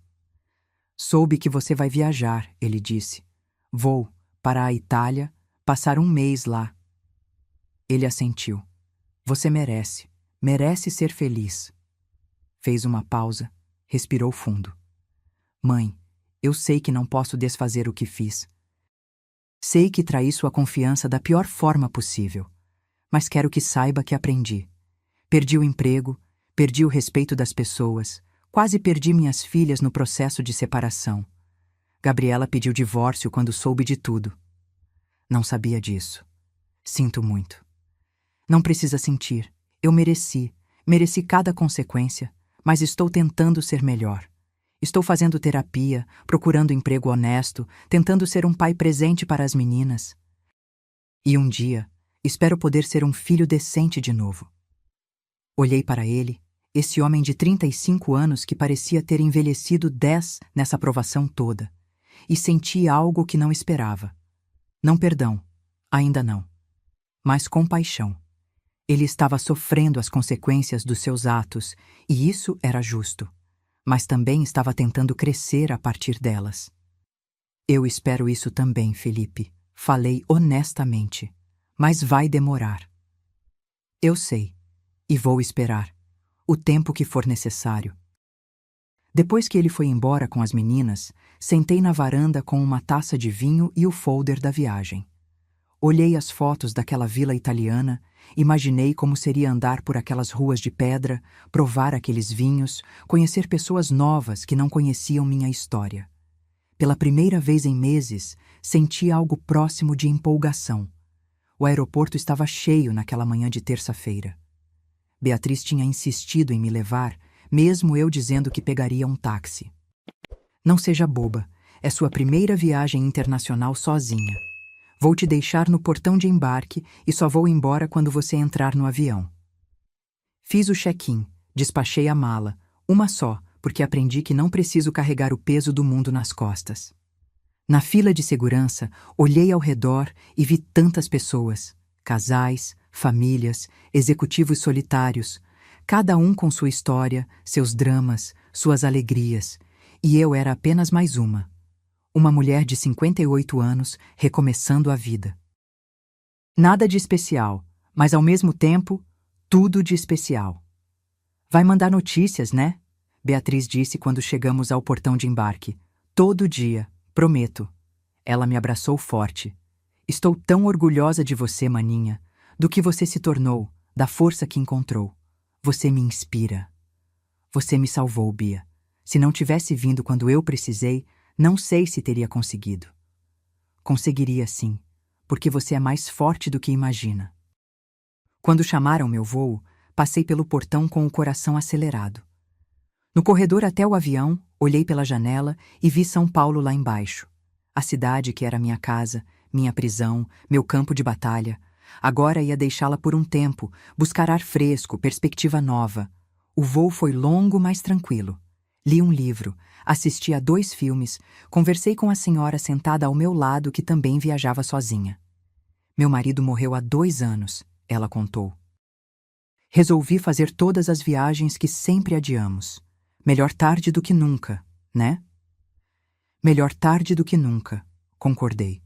Soube que você vai viajar, ele disse. Vou para a Itália, passar 1 mês lá. Ele assentiu. Você merece ser feliz. Fez uma pausa, respirou fundo. Mãe, eu sei que não posso desfazer o que fiz. Sei que traí sua confiança da pior forma possível, mas quero que saiba que aprendi. Perdi o emprego, perdi o respeito das pessoas, quase perdi minhas filhas no processo de separação. Gabriela pediu divórcio quando soube de tudo. Não sabia disso. Sinto muito. Não precisa sentir. Eu mereci cada consequência, mas estou tentando ser melhor. Estou fazendo terapia, procurando emprego honesto, tentando ser um pai presente para as meninas. E um dia, espero poder ser um filho decente de novo. Olhei para ele, esse homem de 35 anos que parecia ter envelhecido 10 nessa provação toda, e senti algo que não esperava. Não perdão, ainda não, mas compaixão. Ele estava sofrendo as consequências dos seus atos, e isso era justo. Mas também estava tentando crescer a partir delas. Eu espero isso também, Felipe. Falei honestamente. Mas vai demorar. Eu sei. E vou esperar. O tempo que for necessário. Depois que ele foi embora com as meninas, sentei na varanda com uma taça de vinho e o folder da viagem. Olhei as fotos daquela vila italiana, imaginei como seria andar por aquelas ruas de pedra, provar aqueles vinhos, conhecer pessoas novas que não conheciam minha história. Pela primeira vez em meses, senti algo próximo de empolgação. O aeroporto estava cheio naquela manhã de terça-feira. Beatriz tinha insistido em me levar, mesmo eu dizendo que pegaria um táxi. Não seja boba, é sua primeira viagem internacional sozinha. Vou te deixar no portão de embarque e só vou embora quando você entrar no avião. Fiz o check-in, despachei a mala, uma só, porque aprendi que não preciso carregar o peso do mundo nas costas. Na fila de segurança, olhei ao redor e vi tantas pessoas, casais, famílias, executivos solitários, cada um com sua história, seus dramas, suas alegrias, e eu era apenas mais uma. Uma mulher de 58 anos recomeçando a vida. Nada de especial, mas ao mesmo tempo, tudo de especial. Vai mandar notícias, né? Beatriz disse quando chegamos ao portão de embarque. Todo dia, prometo. Ela me abraçou forte. Estou tão orgulhosa de você, maninha, do que você se tornou, da força que encontrou. Você me inspira. Você me salvou, Bia. Se não tivesse vindo quando eu precisei, não sei se teria conseguido. Conseguiria sim, porque você é mais forte do que imagina. Quando chamaram meu voo, passei pelo portão com o coração acelerado. No corredor até o avião, olhei pela janela e vi São Paulo lá embaixo. A cidade que era minha casa, minha prisão, meu campo de batalha. Agora ia deixá-la por um tempo, buscar ar fresco, perspectiva nova. O voo foi longo, mas tranquilo. Li um livro, assisti a 2 filmes, conversei com a senhora sentada ao meu lado que também viajava sozinha. Meu marido morreu há 2 anos, ela contou. Resolvi fazer todas as viagens que sempre adiamos. Melhor tarde do que nunca, né? Melhor tarde do que nunca, concordei.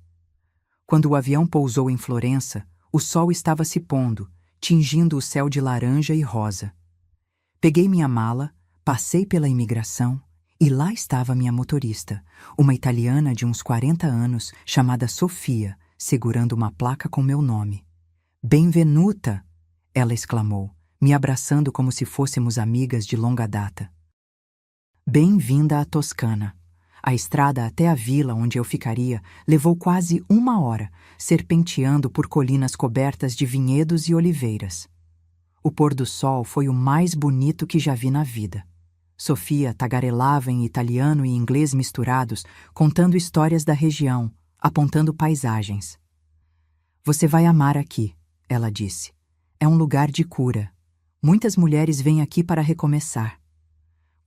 Quando o avião pousou em Florença, o sol estava se pondo, tingindo o céu de laranja e rosa. Peguei minha mala, passei pela imigração e lá estava minha motorista, uma italiana de uns 40 anos, chamada Sofia, segurando uma placa com meu nome. Benvenuta! Ela exclamou, me abraçando como se fôssemos amigas de longa data. Bem-vinda à Toscana. A estrada até a vila onde eu ficaria levou quase 1 hora, serpenteando por colinas cobertas de vinhedos e oliveiras. O pôr do sol foi o mais bonito que já vi na vida. Sofia tagarelava em italiano e inglês misturados, contando histórias da região, apontando paisagens. Você vai amar aqui, ela disse. É um lugar de cura. Muitas mulheres vêm aqui para recomeçar.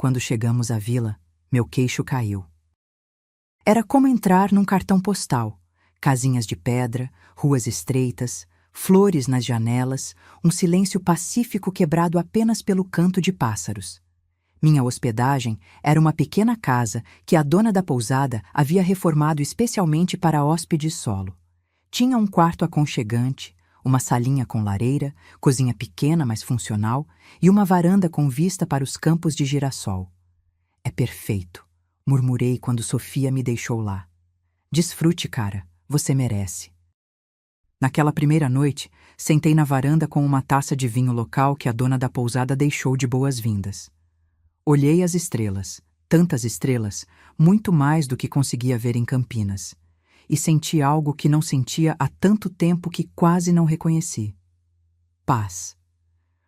Quando chegamos à vila, meu queixo caiu. Era como entrar num cartão postal. Casinhas de pedra, ruas estreitas, flores nas janelas, um silêncio pacífico quebrado apenas pelo canto de pássaros. Minha hospedagem era uma pequena casa que a dona da pousada havia reformado especialmente para hóspedes solo. Tinha um quarto aconchegante, uma salinha com lareira, cozinha pequena mas funcional e uma varanda com vista para os campos de girassol. É perfeito, murmurei quando Sofia me deixou lá. Desfrute, cara, você merece. Naquela primeira noite, sentei na varanda com uma taça de vinho local que a dona da pousada deixou de boas-vindas. Olhei as estrelas, tantas estrelas, muito mais do que conseguia ver em Campinas, e senti algo que não sentia há tanto tempo que quase não reconheci. Paz.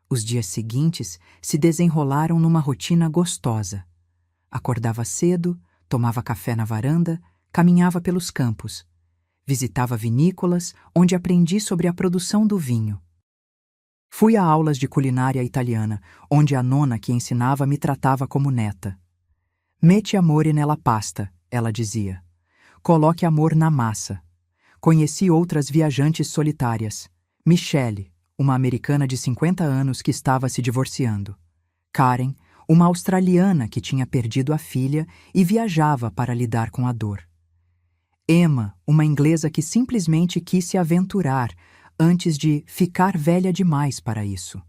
Os dias seguintes se desenrolaram numa rotina gostosa. Acordava cedo, tomava café na varanda, caminhava pelos campos. Visitava vinícolas, onde aprendi sobre a produção do vinho. Fui a aulas de culinária italiana, onde a nona que ensinava me tratava como neta. Mette amore nella pasta, ela dizia. Coloque amor na massa. Conheci outras viajantes solitárias. Michelle, uma americana de 50 anos que estava se divorciando. Karen, uma australiana que tinha perdido a filha e viajava para lidar com a dor. Emma, uma inglesa que simplesmente quis se aventurar antes de ficar velha demais para isso.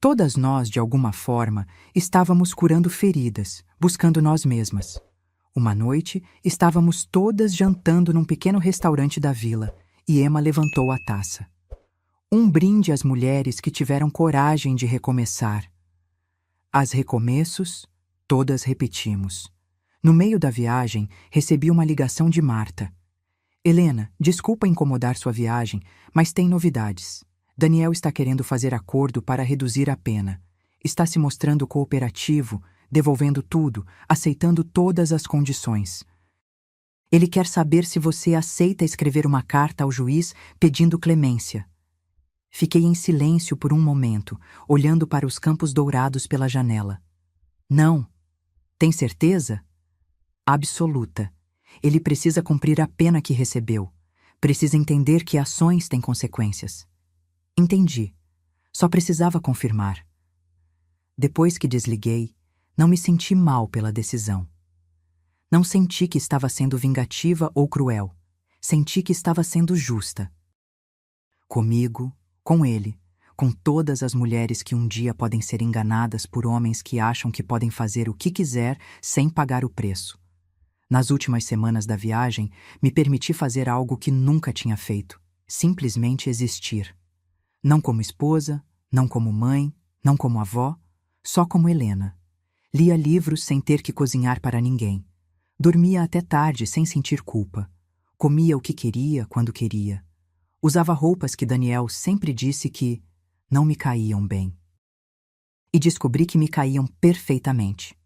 Todas nós, de alguma forma, estávamos curando feridas, buscando nós mesmas. Uma noite, estávamos todas jantando num pequeno restaurante da vila e Emma levantou a taça. Um brinde às mulheres que tiveram coragem de recomeçar. As recomeços, todas repetimos. No meio da viagem, recebi uma ligação de Marta. Helena, desculpa incomodar sua viagem, mas tem novidades. Daniel está querendo fazer acordo para reduzir a pena. Está se mostrando cooperativo, devolvendo tudo, aceitando todas as condições. Ele quer saber se você aceita escrever uma carta ao juiz pedindo clemência. Fiquei em silêncio por um momento, olhando para os campos dourados pela janela. Não. Tem certeza? Absoluta. Ele precisa cumprir a pena que recebeu. Precisa entender que ações têm consequências. Entendi. Só precisava confirmar. Depois que desliguei, não me senti mal pela decisão. Não senti que estava sendo vingativa ou cruel. Senti que estava sendo justa. Comigo, com ele, com todas as mulheres que um dia podem ser enganadas por homens que acham que podem fazer o que quiser sem pagar o preço. Nas últimas semanas da viagem, me permiti fazer algo que nunca tinha feito, simplesmente existir. Não como esposa, não como mãe, não como avó, só como Helena. Lia livros sem ter que cozinhar para ninguém. Dormia até tarde sem sentir culpa. Comia o que queria quando queria. Usava roupas que Daniel sempre disse que não me caíam bem. E descobri que me caíam perfeitamente.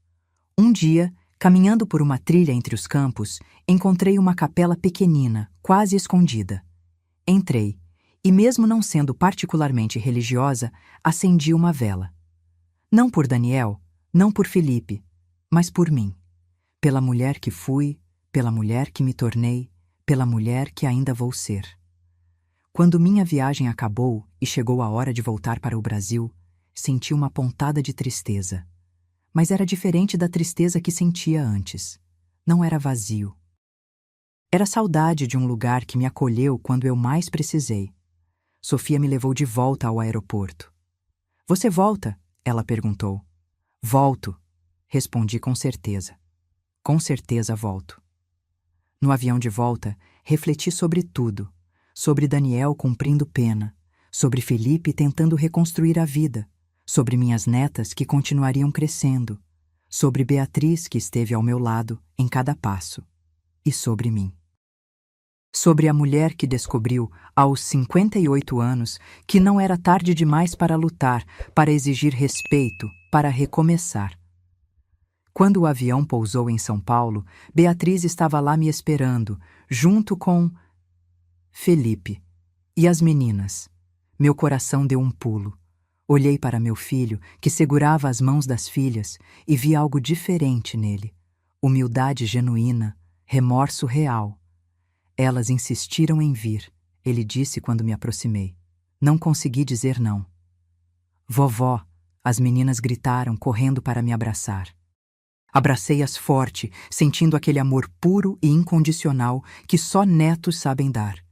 Um dia, caminhando por uma trilha entre os campos, encontrei uma capela pequenina, quase escondida. Entrei, e mesmo não sendo particularmente religiosa, acendi uma vela. Não por Daniel, não por Felipe, mas por mim. Pela mulher que fui, pela mulher que me tornei, pela mulher que ainda vou ser. Quando minha viagem acabou e chegou a hora de voltar para o Brasil, senti uma pontada de tristeza. Mas era diferente da tristeza que sentia antes. Não era vazio. Era saudade de um lugar que me acolheu quando eu mais precisei. Sofia me levou de volta ao aeroporto. Você volta? Ela perguntou. Volto, respondi com certeza. Com certeza volto. No avião de volta, refleti sobre tudo. Sobre Daniel cumprindo pena. Sobre Felipe tentando reconstruir a vida. Sobre minhas netas que continuariam crescendo. sobre Beatriz, que esteve ao meu lado em cada passo, e sobre mim. Sobre a mulher que descobriu, aos 58 anos, que não era tarde demais para lutar, para exigir respeito, para recomeçar. Quando o avião pousou em São Paulo, Beatriz estava lá me esperando, junto com Felipe e as meninas. Meu coração deu um pulo. Olhei para meu filho, que segurava as mãos das filhas, e vi algo diferente nele. Humildade genuína, remorso real. Elas insistiram em vir, ele disse quando me aproximei. Não consegui dizer não. Vovó, as meninas gritaram, correndo para me abraçar. Abracei-as forte, sentindo aquele amor puro e incondicional que só netos sabem dar.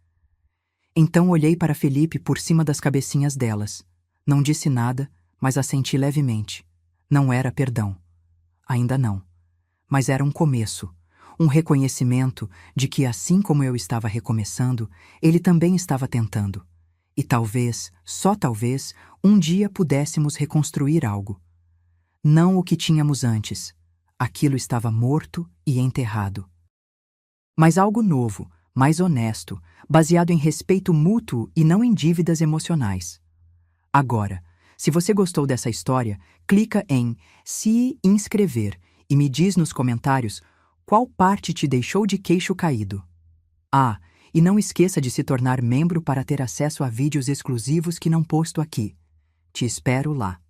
Então olhei para Felipe por cima das cabecinhas delas. Não disse nada, mas assenti levemente. Não era perdão. Ainda não. Mas era um começo. Um reconhecimento de que, assim como eu estava recomeçando, ele também estava tentando. E talvez, só talvez, um dia pudéssemos reconstruir algo. Não o que tínhamos antes. Aquilo estava morto e enterrado. Mas algo novo, mais honesto, baseado em respeito mútuo e não em dívidas emocionais. Agora, se você gostou dessa história, clica em se inscrever e me diz nos comentários qual parte te deixou de queixo caído. Ah, e não esqueça de se tornar membro para ter acesso a vídeos exclusivos que não posto aqui. Te espero lá.